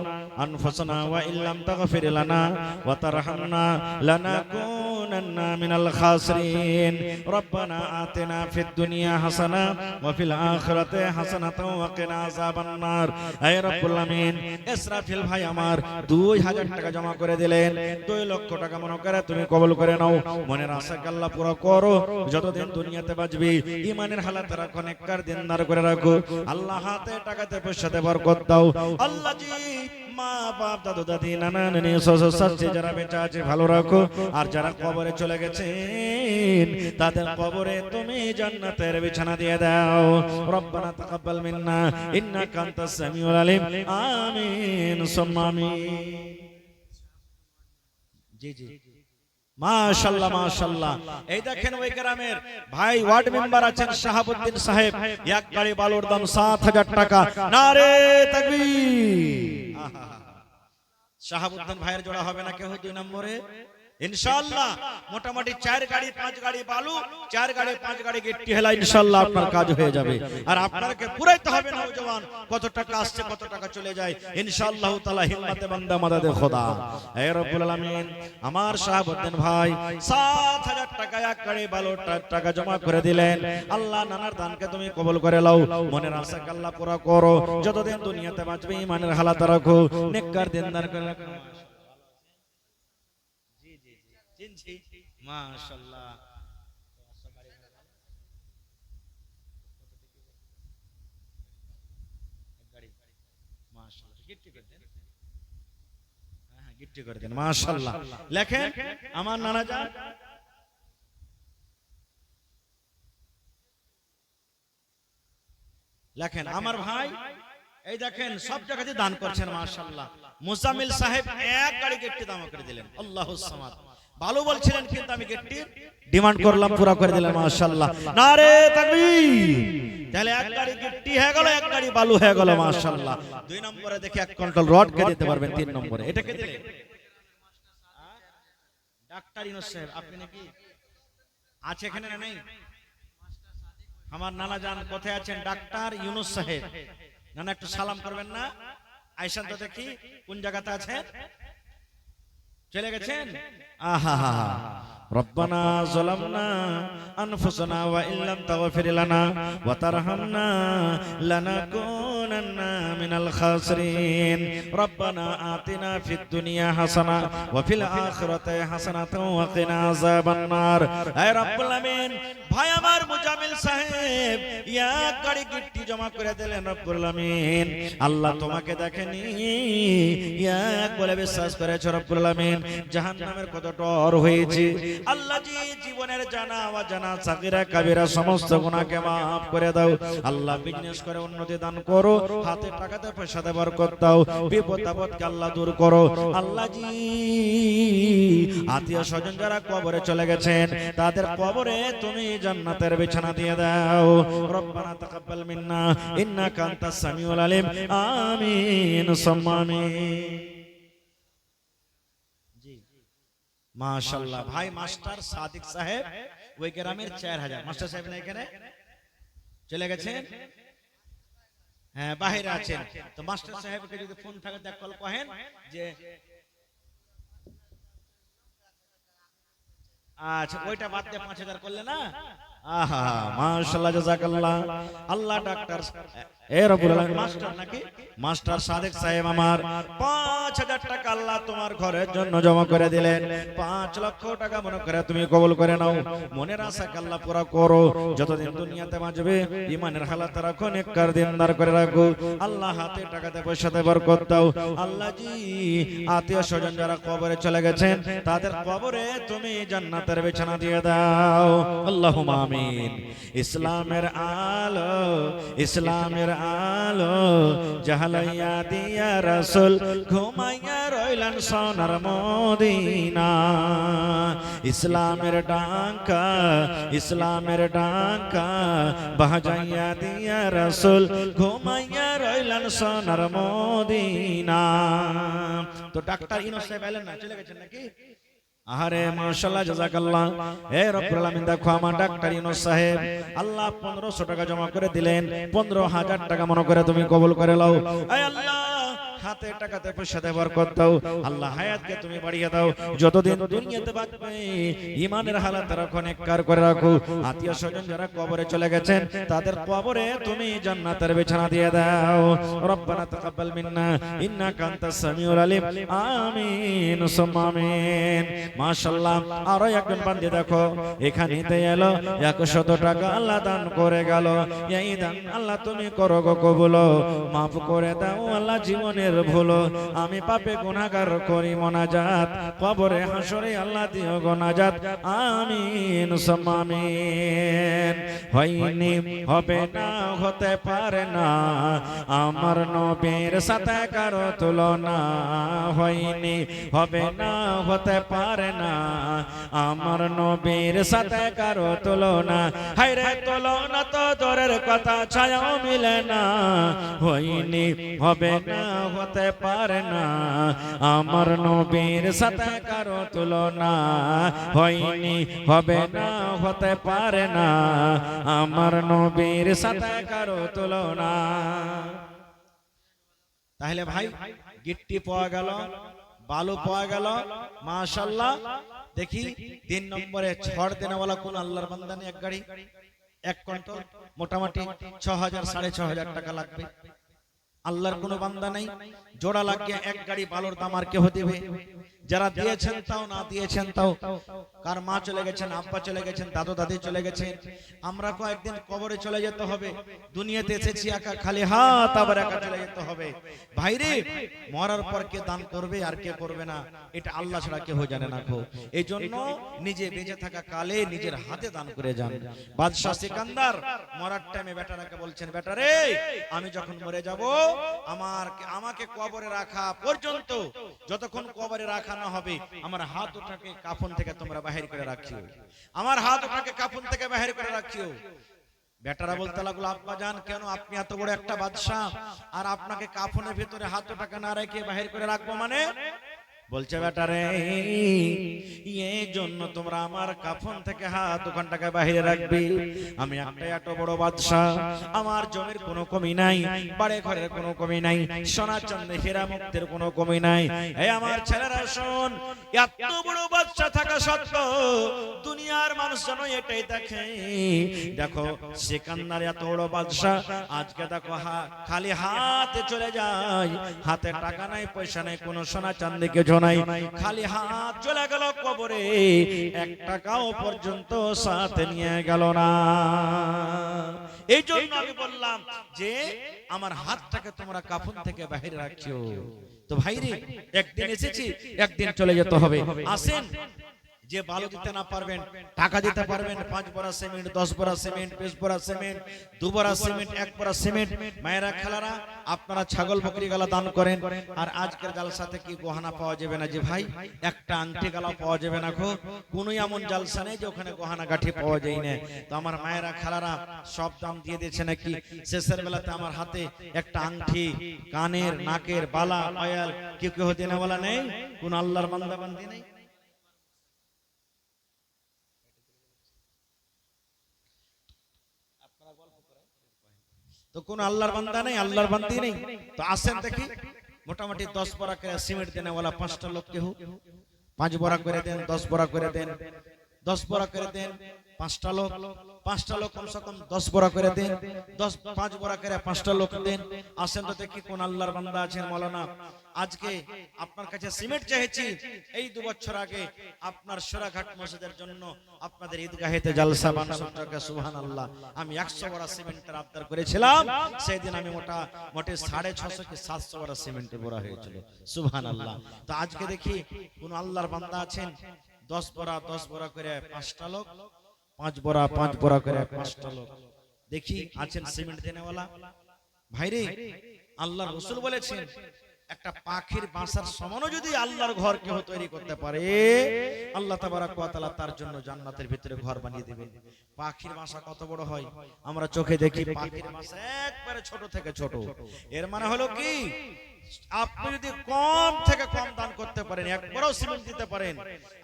আনফুসানা ওয়া ইল্লাম তাগফির লানা ওয়া তারহামনা লানাকুনান্না মিনাল খাসিরিন। রব্বানা আতিনা ফিদ দুনিয়া হাসানা ওয়া ফিল আখিরাতি হাসানাতাও ওয়া কিনা আযাবান নার। হে রব্বুল আমিন, ইসরাফিল ভাই আমার 2000 টাকা জমা করে দিলেন। 2 লক্ষ টাকা মনে করে তুমি কবুল করে নাও। মনের আশা আল্লাহ পুরো করো, যতদিন দুনিয়াতে বাঁচবি ইমানের হালাতে রাখো, নেককার দিনদার করে রাখো। আল্লাহ হাতে টাকাতে পয়সাতে বরকত দাও। আল্লাহ জি মা বাপ দাদু দাদি নানা নানি শ্বশুর শাশুড়ি যারা বেঁচে আছে ভালো রাখো, আর যারা কবরে চলে গেছেন তাদের কবরে তুমি জান্নাতের বিছানা দিয়ে দাও। রব্বানা তাকাব্বাল মিন্না ইন্নাকা আনতাস সামিউল আলিম। আমিন সুম্মা আমিন। জি জি, মাশাআল্লাহ মাশাআল্লাহ। এই দেখেন ওই গ্রামের ভাই ওয়ার্ড মেম্বার আছেন শাহাবুদ্দিন সাহেব, এক গাড়ি বালুর দাম 7000 টাকা। নারে তাকবীর। শাহাবুদ্দিন ভাইয়ের জোড়া হবে না কেউ 2 নম্বরে ইনশাআল্লাহ। মোটামুটি 4 গাড়ি 5 গাড়ি বালু, 4 গাড়ি 5 গাড়ি গিট্টি হেলা, ইনশাআল্লাহ আপনার কাজ হয়ে যাবে। আর আপনাকে পুরাইতে হবে না নওজওয়ান, কত টাকা আসছে কত টাকা চলে যায় ইনশাআল্লাহ তাআলা। হিম্মতে বান্দা মাদাদে খোদা। হে রব্বুল আলামিন, আমার শাহাবুদ্দিন ভাই 7000 টাকা এক গাড়ি বালু টাকা জমা করে দিলেন। আল্লাহ নানার দানকে তুমি কবুল করে নাও, মনের আশা আল্লাহ পুরা করো, যতদিন দুনিয়াতে বাঁচবে ইমানের হালাত রাখো, নেককার দিনদার করে রাখো। মাশাআল্লাহ। মাশাআল্লাহ, গিট্টি করে দেন। হ্যাঁ গিট্টি করে দেন মাশাআল্লাহ। লেখেন আমার নানা যান লেখেন আমার ভাই এই দেখেন সব জায়গাতে দান করছেন মাশাআল্লাহ। মুজাম্মিল সাহেব এক গাড়ি গিট্টি দাম করে দিলেন আল্লাহুস সামাদ। ভালো বলছিলেন কিন্তু আমি গিট্টির ডিমান্ড করলাম পুরো করে দিলেন মাশাআল্লাহ। নারে তাকবীর। তাহলে এক গাড়ি গিট্টি হয়ে গেল, এক গাড়ি বালু হয়ে গেল মাশাআল্লাহ। দুই নম্বরে দেখি এক কুইন্টাল রড কে দিতে পারবেন, তিন নম্বরে এটা কে দিলেন? ডাক্তার ইউনূস সাহেব আপনি নাকি আছে এখানে না নেই? আমার নানা জান কোথায় আছেন? ডাক্তার ইউনূস সাহেব নানা একটু সালাম করবেন না? আইসান তো দেখি কোন জায়গাতে আছেন। চলে গেছেন? আহা হা হা। রব্বানা যালামনা আনফুসানা ওয়া ইল্লাম তাগফির লানা ওয়া তারহামনা লানাকুনান্না মিনাল খাসিরিন। রব্বানা আতিনা ফিদ দুনিয়া হাসানা ওয়া ফিল আখিরাতি হাসানাতাও ওয়া কিনা আযাবান নার। হে রব্বুল আমিন, ভাই আমার মুজামিল সাহেব এক গাড়ি গিট্টি জমা করে দিলেন রব্বুল আমিন। আল্লাহ তোমাকে দেখেনি, এক বলে বিশ্বাস করেছে রব্বুল আমিন। জাহান্নামের কত ডর হয়েছে আল্লাহ জি, জীবনের জানা অজানা সাগীরা কাবীরা সমস্ত গুনাহকে maaf করে দাও আল্লাহ। বিজনেস করে উন্নতি দান করো, হাতে টাকাতে পয়সাতে বরকত দাও, বিপদ আপদকে আল্লাহ দূর করো আল্লাহ জি। আত্মীয় স্বজন যারা কবরে চলে গেছেন তাদের কবরে তুমি জান্নাতের বিছানা দিয়ে দাও। রব্বানা তাকাব্বাল মিন্না ইন্নাকা আনতাস সামিউল আলিম। আমিন সুম্মা আমিন। মাশাআল্লাহ। ভাই মাস্টার সাদিক সাহেব ওই গ্রামের 4000। মাস্টার সাহেব না এখানে চলে গেছেন? হ্যাঁ বাইরে আছেন। তো মাস্টার সাহেবকে যদি ফোন থাকে দেখ কল কহেন যে আচ্ছা ওইটা বাদ দিয়ে 5000 করলে না। আহা মাশাআল্লাহ জাযাকাল্লাহ। আল্লাহ ডাক্তার এ রব্বুল আলামিন মাস্টার নাকি মাস্টার সাদেক সাহেব আমার 5000 টাকা আল্লাহ তোমার ঘরের জন্য জমা করে দিলেন। 5 লক্ষ টাকা মনে করে তুমি কবুল করে নাও। মনের আশাকে আল্লাহ পুরা করো। যতদিন দুনিয়াতে বাঁচবে ঈমানের হালাত রাখো, নেককার দিনদার করে রাখো আল্লাহ। হাতে টাকাতে পয়সাতে বরকত দাও আল্লাহ জি। আত্মীয় স্বজন যারা কবরে চলে গেছেন তাদের কবরে তুমি জান্নাতের বিছানা দিয়ে দাও আল্লাহুম্মা আমিন। ইসলামের আলো, ইসলামের আলো জাহালাইয়া দিয়া রাসূল ঘুমাইয়া রইলেন সোনার মদিনা। ইসলামের ডাঙ্কা, ইসলামের ডাঙ্কা বাজাইয়া দিয়া রাসূল ঘুমাইয়া রইলেন সোনার মদিনা। তো ডাক্তার ইউনূস সাহেব এলেন না, চলে গেছেন নাকি? আরে মাশাআল্লাহ জাযাকাল্লাহ। হে রব্বুল আলামিন দেখো আমার ডাক্তার ইউনূস সাহেব আল্লাহ 1500 টাকা জমা করে দিলেন। 15000 টাকা মনে করে তুমি কবুল করে নাও। হে আল্লাহ হাতে টাকাতে পয়সাতে বরকত দাও আল্লাহ। হায়াতকে তুমি বাড়িয়ে দাও। যতদিন দুনিয়াতে বাঁচবে ঈমানের হালাত রাখো, নেককার করে রাখো। আত্মীয় স্বজন যারা কবরে চলে গেছেন তাদের কবরে তুমি জান্নাতের বিছানা দিয়ে দাও। রব্বানা তাকাব্বাল মিন্না ইন্নাকা আনতাস সামিউল আলিম। আমিন সুম্মা আমিন। মাশাআল্লাহ। আরো একজন বান্দী দেখো এখানেতে এলো 100 টাকা আল্লাহ দান করে গেল। এই দান আল্লাহ তুমি করো গো কবুল, মাফ করে দাও আল্লাহ জীবনের ভুলো। আমি পাপে গুনাহগার করি মোনাজাত, কবরে হাসরে আল্লাহ দিও গোনাজাত। আমিন সুম্মা আমিন। হয়নি হবে না হতে পারে না আমার নবীর সাথে কারো তুলনা। হয়নি হবে না হতে পারে না আমার নবীর সাথে কারো তুলনা। হায়রে তুলনা তো দূরের কথা, ছায়াও মিলে না। হয়নি হবে না হতে পারে না আমার নবীর সাথে কারো তুলনা। হয়নি হবে না হতে পারে না আমার নবীর সাথে কারো তুলনা। তাহলে ভাই গিট্টি পাওয়া গেল, বালু পাওয়া গেল মাশাআল্লাহ। দেখি 3 নম্বরে ছড় দেনেওয়ালা কোন আল্লাহর বান্দা নেই? এক গাড়ি 1 কুইন্টাল মোটামুটি 6000 6500 টাকা লাগবে। আল্লাহর কোন বান্দা নাই, জোড়া লাগিয়ে 1 গাড়ি বালুর দাম আর কেউ দেবে? যারা দিয়েছেন তাও, না দিয়েছেন তাও, কার মা চলে গেছেন, আব্বা চলে গেছেন, দাদু দাদি চলে গেছেন, আমরা কয়েকদিন কবরে চলে যেতে হবে। দুনিয়াতে এসেছি একা, খালি হাত, আবার একা চলে যেতে হবে। ভাইরে, মরার পর কে দান করবে আর কে করবে না এটা আল্লাহ ছাড়া কেউ জানে না। এই জন্য নিজে বেঁচে থাকা কালে নিজের হাতে দান করে যান। বাদশাহ সিকান্দার মরার টাইমে বেটারাকে বলছেন, বেটারে আমি যখন মরে যাব আমাকে কবরে রাখা পর্যন্ত, যতক্ষণ কবরে রাখা না হবে, আমার হাত ওঠাকে কাফন থেকে তোমরা বাহির করে রাখিও, আমার হাত ওঠাকে কাফন থেকে বাহির করে রাখিও। বেটারা বলতে লাগলো, আব্বা জান কেন, আপনি এত বড় একটা বাদশাহ আর আপনাকে কাফনের ভিতরে হাত ওঠাকে না রেখে বাহির করে রাখবো মানে? বলছে, বেটারে এই জন্য তোমরা আমার কাফন থেকে হাত ওখানটাকে বাহিরে রাখবে। আমি একটা এত বড় বাদশাহ, আমার জমির কোনো কমি নাই, বাড়ি ঘরের কোনো কমি নাই, সোনা চাঁদে হীরা মুক্তের কোনো কমি নাই। এই আমার ছেলেরা শোন, এত বড় বাদশাহ থাকা সত্ত্বেও দুনিয়ার মানুষ যেন এটাই দেখে, দেখো সিকান্দার এত বড় বাদশাহ, আজকে দেখো খালি হাতে চলে যায়, হাতে টাকা নাই, পয়সা নাই, কোনো সোনা চাঁদে কিছু নাই, খালি হাত চলে গেল কবরে, এক টাকাও পর্যন্ত সাথে নিয়ে গেল না। এই জন্য আমি বললাম যে আমার হাতটাকে তোমরা কাফন থেকে বাইরে রাখিও। তো ভাইরে, একদিন এসেছি, একদিন চলে যেতে হবে। আসেন, যে বালু দিতে না পারবেন, টাকা দিতে পারবেন, 5 বড়া সিমেন্ট, 10 বড়া সিমেন্ট, 20 বড়া সিমেন্ট, 2 বড়া সিমেন্ট, 1 বড়া সিমেন্ট, মায়েরা খেলারা আপনারা ছাগল বকরি গালা দান করেন। আর আজকের জালসাতে কি গহনা পাওয়া যাবে না যে ভাই, একটা আংটি গালা পাওয়া যাবে না, কোনো এমন জালসা নেই যে ওখানে গহনা গাঠি পাওয়া যায় না। তো আমার মায়েরা খেলারা সব দাম দিয়ে দিয়েছে নাকি, শেষের বেলাতে আমার হাতে একটা আংটি, কানের, নাকের বালা, পায়াল, কেউ দেনে বলা নেই, কোন আল্লাহর বান্দা বান্দি নেই। তো কোন আল্লাহর বান্দা নেই, আল্লাহর বান্দি নেই। তো আসেন দেখি, মোটামুটি 10 বড়া করে সিমেন্ট দেনে वाला 5টা লোক কেউ 5 বড়া করে দেন, 10 বড়া করে দেন, 10 বড়া করে দেন, 5টা লোক, 5টা লোক কমসে কম 10 বড়া করে দেন, 5 বড়া করে 5টা লোক দেন। আসেন তো দেখি কোন আল্লাহর বান্দা আছেন। মাওলানা, আজকে আপনার কাছে সিমেন্ট চাইছি, এই 2 বছর আগে আপনার সরাঘাট মসজিদের জন্য আপনাদের ঈদগাহেতে জালসা বানানোটাকে সুবহানাল্লাহ আমি 100 বড়া সিমেন্টের আবদার করেছিলাম। সেই দিন আমি মোটে 650 কি 700 বড়া সিমেন্টের বড়া হয়েছিল, সুবহানাল্লাহ। তো আজকে দেখি কোন আল্লাহর বান্দা আছেন, 10 বড়া করে 5টা লোক, 5 বড়া করে 5টা লোক, দেখি আছেন সিমেন্ট দেনেওয়ালা। ভাইরে, আল্লাহর রাসূল বলেছেন, একটা পাখির বাসার সমানও যদি আল্লাহর ঘর কেউ তৈরি করতে পারে, আল্লাহ তাবারক ওয়া তাআলা তার জন্য জান্নাতের ভিতরে ঘর বানিয়ে দিবেন। পাখির বাসা কত বড় হয় আমরা চোখে দেখি, পাখির বাসা একবারে ছোট থেকে ছোট। এর মানে হলো কি, আপনি যদি কম থেকে কম দান করতে পারেন, একবারও সিমেন্ট দিতে পারেন,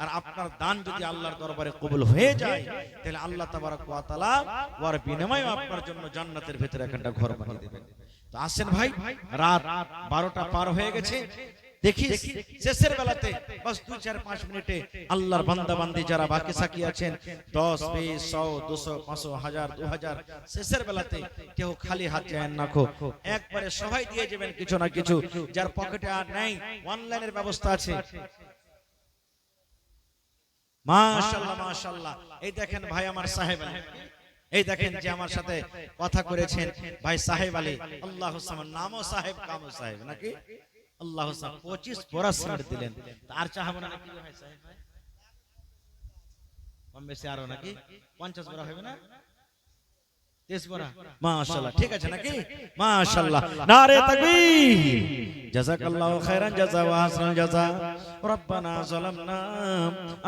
আর আপনার দান যদি আল্লাহর দরবারে কবুল হয়ে যায়, তাহলে আল্লাহ তাবারক ওয়া তাআলা ওর বিনিময়ে আপনার জন্য জান্নাতের ভিতরে একটা ঘর বানিয়ে দিবেন। তো আসেন ভাই, রাত 12টা পার হয়ে গেছে, দেখি শেষের বেলাতে বাস 2-4-5 মিনিটে আল্লাহর বান্দা বান্দি যারা বাকি সাকি আছেন, 10, 20, 100, 200, 500, 1000, 2000, শেষের বেলাতে কেউ খালি হাত যায় না, একবারে সবাই দিয়ে যাবেন কিছু না কিছু। যার পকেটে আর নাই, অনলাইনের ব্যবস্থা আছে। মাশাআল্লাহ মাশাআল্লাহ। এই দেখেন ভাই আমার সাহেব আলী, এই দেখেন যে আমার সাথে কথা করেছেন ভাই সাহেব আলী, আল্লাহু সামান, নামও সাহেব কামও সাহেব নাকি, আল্লাহু সামান। 25 বড়া সিমেন্ট দিলেন, আর চাহাবো না নাকি ভাই সাহেব, ভাই কম বেশি আরো নাকি 50 বড়া হবে না, 30 বড়া, মাশাআল্লাহ, ঠিক আছে নাকি, মাশাআল্লাহ, নারে তাকবীর, জাযাকাল্লাহু খাইরান জাযা ওয়া হাসানাল জাযা। রব্বানা যালামনা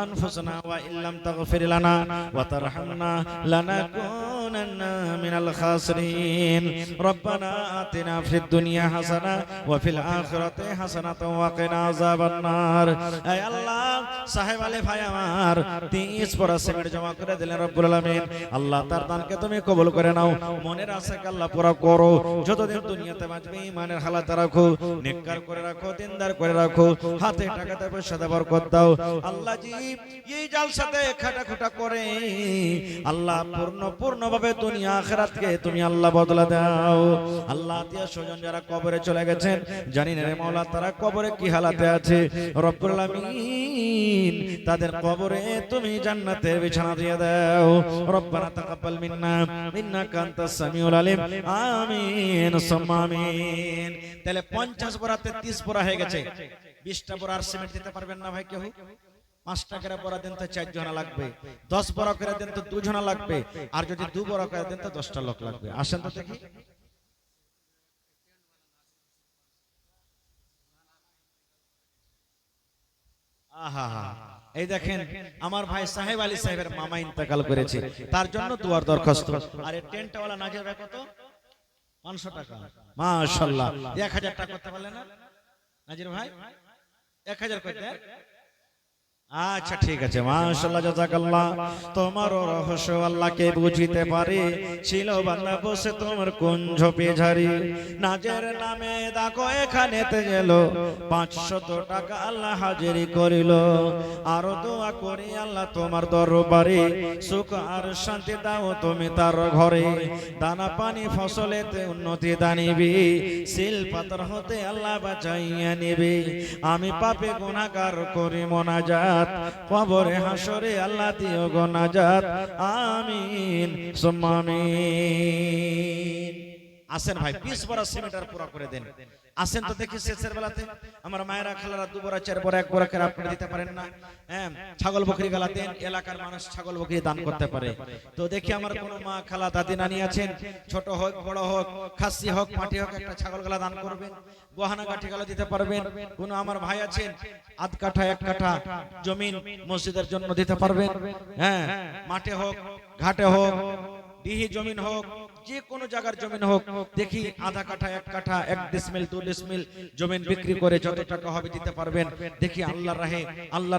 আনফুসানা ওয়া ইল্লাম তাগফির লানা ওয়া তারহামনা লানাকুনান্না মিনাল খাসিরিন। রব্বানা আতিনা ফিদ দুনিয়া হাসানা ওয়া ফিল আখিরাতি হাসানাতাও ওয়া কিনা আযাবান নার। হে আল্লাহ, সাহেব আলী ভাই আমার 30 বড়া সিমেন্ট জমা করে দিলেন রব্বুল আলামিন। আল্লাহ তার দানকে তুমি কবুল করে নাও, মনের আশাকে আল্লাহ পুরা করো, যতদিন দুনিয়াতে বাঁচবে ইমানের হালাতে রাখো, নেককার করে রাখো, দিনদার করে রাখো, হাতে টাকাতে পয়সাতে বরকত দাও আল্লাহ জি। এই জালসাতে খাটাখুটা করে আল্লাহ পূর্ণভাবে দুনিয়া আখিরাতকে তুমি আল্লাহ বদলা দাও আল্লাহ। আত্মীয় স্বজন যারা কবরে চলে গেছেন জানি না রে মাওলা তারা কবরে কি হালাতে আছে, রব্বুল আলামিন তাদের কবরে তুমি জান্নাতের বিছানা দিয়ে দাও। রব্বানা তাকাব্বাল মিন্না ইন্নাকা আনতাস সামিউল আলিম, আমিন সুম্মা আমিন। তাহলে 50 বোরাতে 30 বোরা হয়ে গেছে। 20টা বোরা আর সিমেন্ট দিতে পারবেন না ভাই কেউ? 5 টাকা করে বোরা দেন তো 4 জনা লাগবে, 10 বোরা করে দেন তো 2 জনা লাগবে, আর যদি 2 বোরা করে দেন তো 10টা লোক লাগবে। আসেন তো দেখি। আহা, এই দেখেন আমার ভাই সাহেব আলী সাহেবের মামা ইন্তেকাল করেছে, তার জন্য দুয়ার দরখাস্ত। আর এই টেন্টওয়ালা নাজির ভাই কত? 500 টাকা। মাশাআল্লাহ, 1000 টাকা করতে পারলেন না নাজির ভাই? 1000 করতে। আচ্ছা ঠিক আছে, মাশাআল্লাহ, জাযাকাল্লাহ। তোমার রহস্য আল্লাহকে বুঝিতে পারে, ছিল বান্দা বসে তোমার কুঞ্জ পেঝারি, নাজের নামে দেখো এখানেতে গেল 500 টাকা আল্লাহ হাজিরি করিল। আরো দোয়া করি আল্লাহ তোমার দরবারে, সুখ আর শান্তি দাও তুমি তার ঘরে, দানা পানি ফসলেতে উন্নতি দানিবি, সিল পাথর হতে আল্লাহ বাঁচাইয়া নিবি। আমি পাপে গুনাহগার করি মোনাজাত, কবরে হাসরে আল্লাহ দিও গো নাজাত, আমিন সুম্মা আমিন। আসেন ভাই 20 বড় সিমেন্টার পুরো করে দেন। আসেন তো দেখি শেষের বেলাতে আমার মায়েরা খালারা 2 বড় 4 বড় 1 বড় করে আপনি দিতে পারেন না? হ্যাঁ, ছাগল বকরি গালা দেন, এলাকার মানুষ ছাগল বকরি দান করতে পারে। তো দেখি আমার কোন মা খালা দাদি নানি আছেন, ছোট হোক বড় হোক, খাসি হোক পাটি হোক, একটা ছাগল গালা দান করবেন, গহনা গাঠি গালা দিতে পারবেন। কোন আমার ভাই আছেন আধ কাঠা 1 কাঠা জমিন মসজিদের জন্য দিতে পারবেন। হ্যাঁ, মাঠে হোক ঘাটে হোক ডিহি জমিন হোক, যে কোনো জায়গার জমিন হোক, দেখি আধা কাঠা 1 কাঠা 1 ডিসমিল 2 ডিসমিল জমিন বিক্রি করে যত টাকা হবে দিতে পারবেন। দেখি আল্লাহর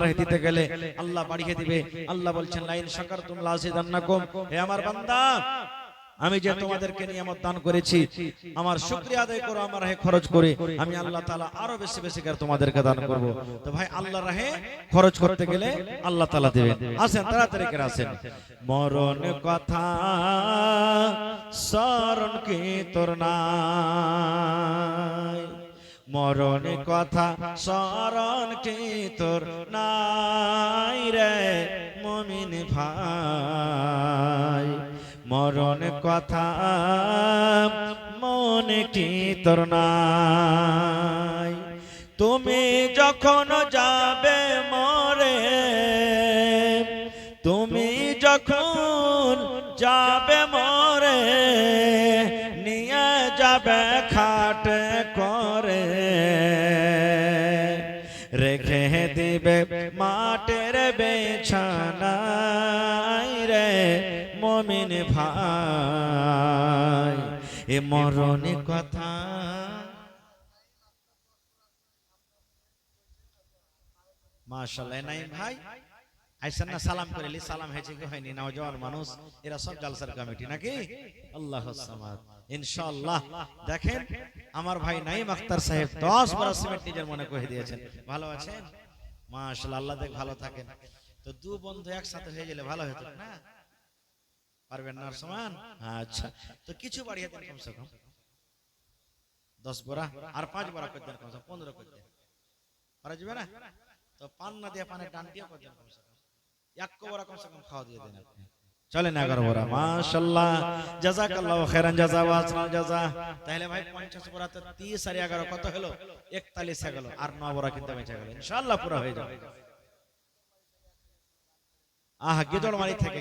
রাহে দিতে গেলে আল্লাহ বাড়িয়ে দিবে। আল্লাহ বলছেন লাইন শাকারতুম লাযিদান্নাকুম। হে আমার বান্দা, আমি যে তোমাদেরকে নিয়ামত দান করেছি আমার শুকরিয়া আদায় করো, আমার রাহে খরচ করে, আমি আল্লাহ তাআলা আরো বেশি বেশি করে তোমাদেরকে দান করব। তো ভাই আল্লাহর রাহে খরচ করতে গেলে আল্লাহ তাআলা দিবেন। আসেন তাড়াতাড়ি করে আসেন। মরণ কথা স্মরণ কি তোর নাই, মরণ কথা স্মরণ কি তোর নাই রে মুমিন ভাই, মরণ কথা মনে কি তোর নাই। তুমি যখন যাবে মরে, তুমি যখন যাবে মরে, নিয়ে যাবে খাটে করে, রেখে দিবে মাটির বিছানায় রে মুমিন ভাই, এ মরণ কথা। মাশাআল্লাহ নাই ভাই আইসেন না, সালাম করেলি, সালাম হয়েছে কি হয়নি? নওজোয়ান মানুষ এরা সব জালসার কমিটি নাকি? আল্লাহুস সামাদ। ইনশাআল্লাহ দেখেন আমার ভাই নাইম আখতার সাহেব 10 বড় সিমেন্ট নিজের মনে কহে দিয়েছেন। ভালো আছেন? মাশাআল্লাহ, আল্লাহ দেখ ভালো থাকেন। তো 2 বন্ধু একসাথে হয়ে গেলে ভালো হতো না? পারবেন না সমান? আচ্ছা, তো কিছু বাড়িয়ে দেন, কমসে কম 10 বড়া আর 5 বড়া করে দেন, কমসে কম 15 করে দেন। পারা যাবে না? তো পান না দিয়ে পানের ডান দিয়ে করে দেন, কমসে কম 1 বড়া কমসে কম খাওয়া দিয়ে দেন আপনি। চলেন 11 বড়া। মাশাআল্লাহ, জাযাকাল্লাহু খাইরান জাযা ওয়া আসনাল জাযা। তাহলে ভাই 50 বড়াতে 30 আর 11 কত হলো? 41 হয়ে গেল। আর 9 বড়া কিনতে বেঁচে গেল, ইনশাআল্লাহ পুরো হয়ে যাবে। আহা, গেদড়মারি থেকে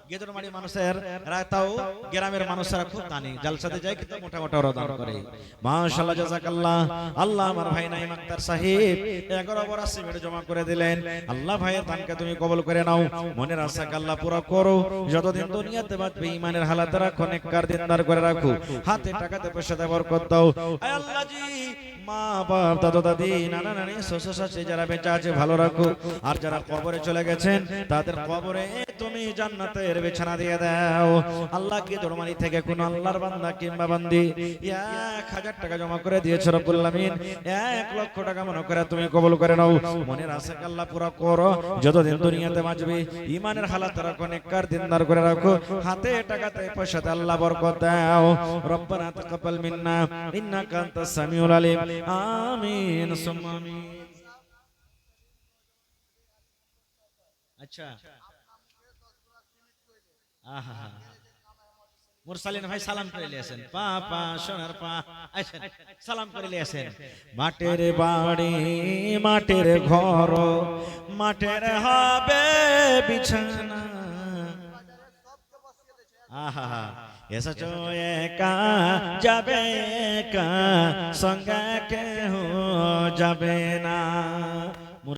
গেদড়মারি মানুষের রাতাও গ্রামের মানুষরা খুব দানি, জালসাতে যায় কিন্তু মোটা মোটা দান করে। মাশাআল্লাহ, জাযাকাল্লাহ। আল্লাহ আমার ভাই নাইম আখতার সাহেব 11 বড়া সিমেন্ট জমা করে দিলেন। আল্লাহ ভাইয়ের দানকে তুমি কবুল করে নাও, মনের আশাকে আল্লাহ পুরো করো। যতদিন দুনিয়াতে বাঁচবে ঈমানের হালাতে রাখো, নেককার দিনদার করে রাখো, হাতে টাকাতে পয়সাতে বরকত দাও। আয় আল্লাহ জি, মা বাপ দাদা দাদি নানা নানি শ্বশুর শাশুড়ি যারা বেঁচে আছে ভালো রাখো, আর যারা কবরে চলে গেছেন তাদের কবরে তুমি জান্নাতের বিছানা দিয়ে দাও। আল্লাহকে দরবারি থেকে কোন আল্লাহর বান্দা কিংবা বান্দি 1000 টাকা জমা করে দিয়েছে রব্বুল আলামিন, 1 লক্ষ টাকা মনে করে তুমি কবুল করে নাও। মনের আশা আল্লাহ পুরো করো। যতদিন দুনিয়াতে বাঁচবে ঈমানের হালাত রাখো, নেককার দিনদার করে রাখো, হাতে টাকাতে পয়সাতে আল্লাহ বরকত দাও। রব্বানা তাকাব্বাল মিন্না ইন্নাকা আনতাস সামিউল আলিম। আমিন সুম্মা আমিন। আচ্ছা, আহা, মুরসালিন ভাই সালাম করে লিয়েছেন, পা পা সোনার পা আছেন, সালাম করে লিয়েছেন। মাটির বাড়ি মাটির ঘর মাটির হবে বিছানা, আহা এসেছো একা যাবে একা, সঙ্গে কেউ যাবে না।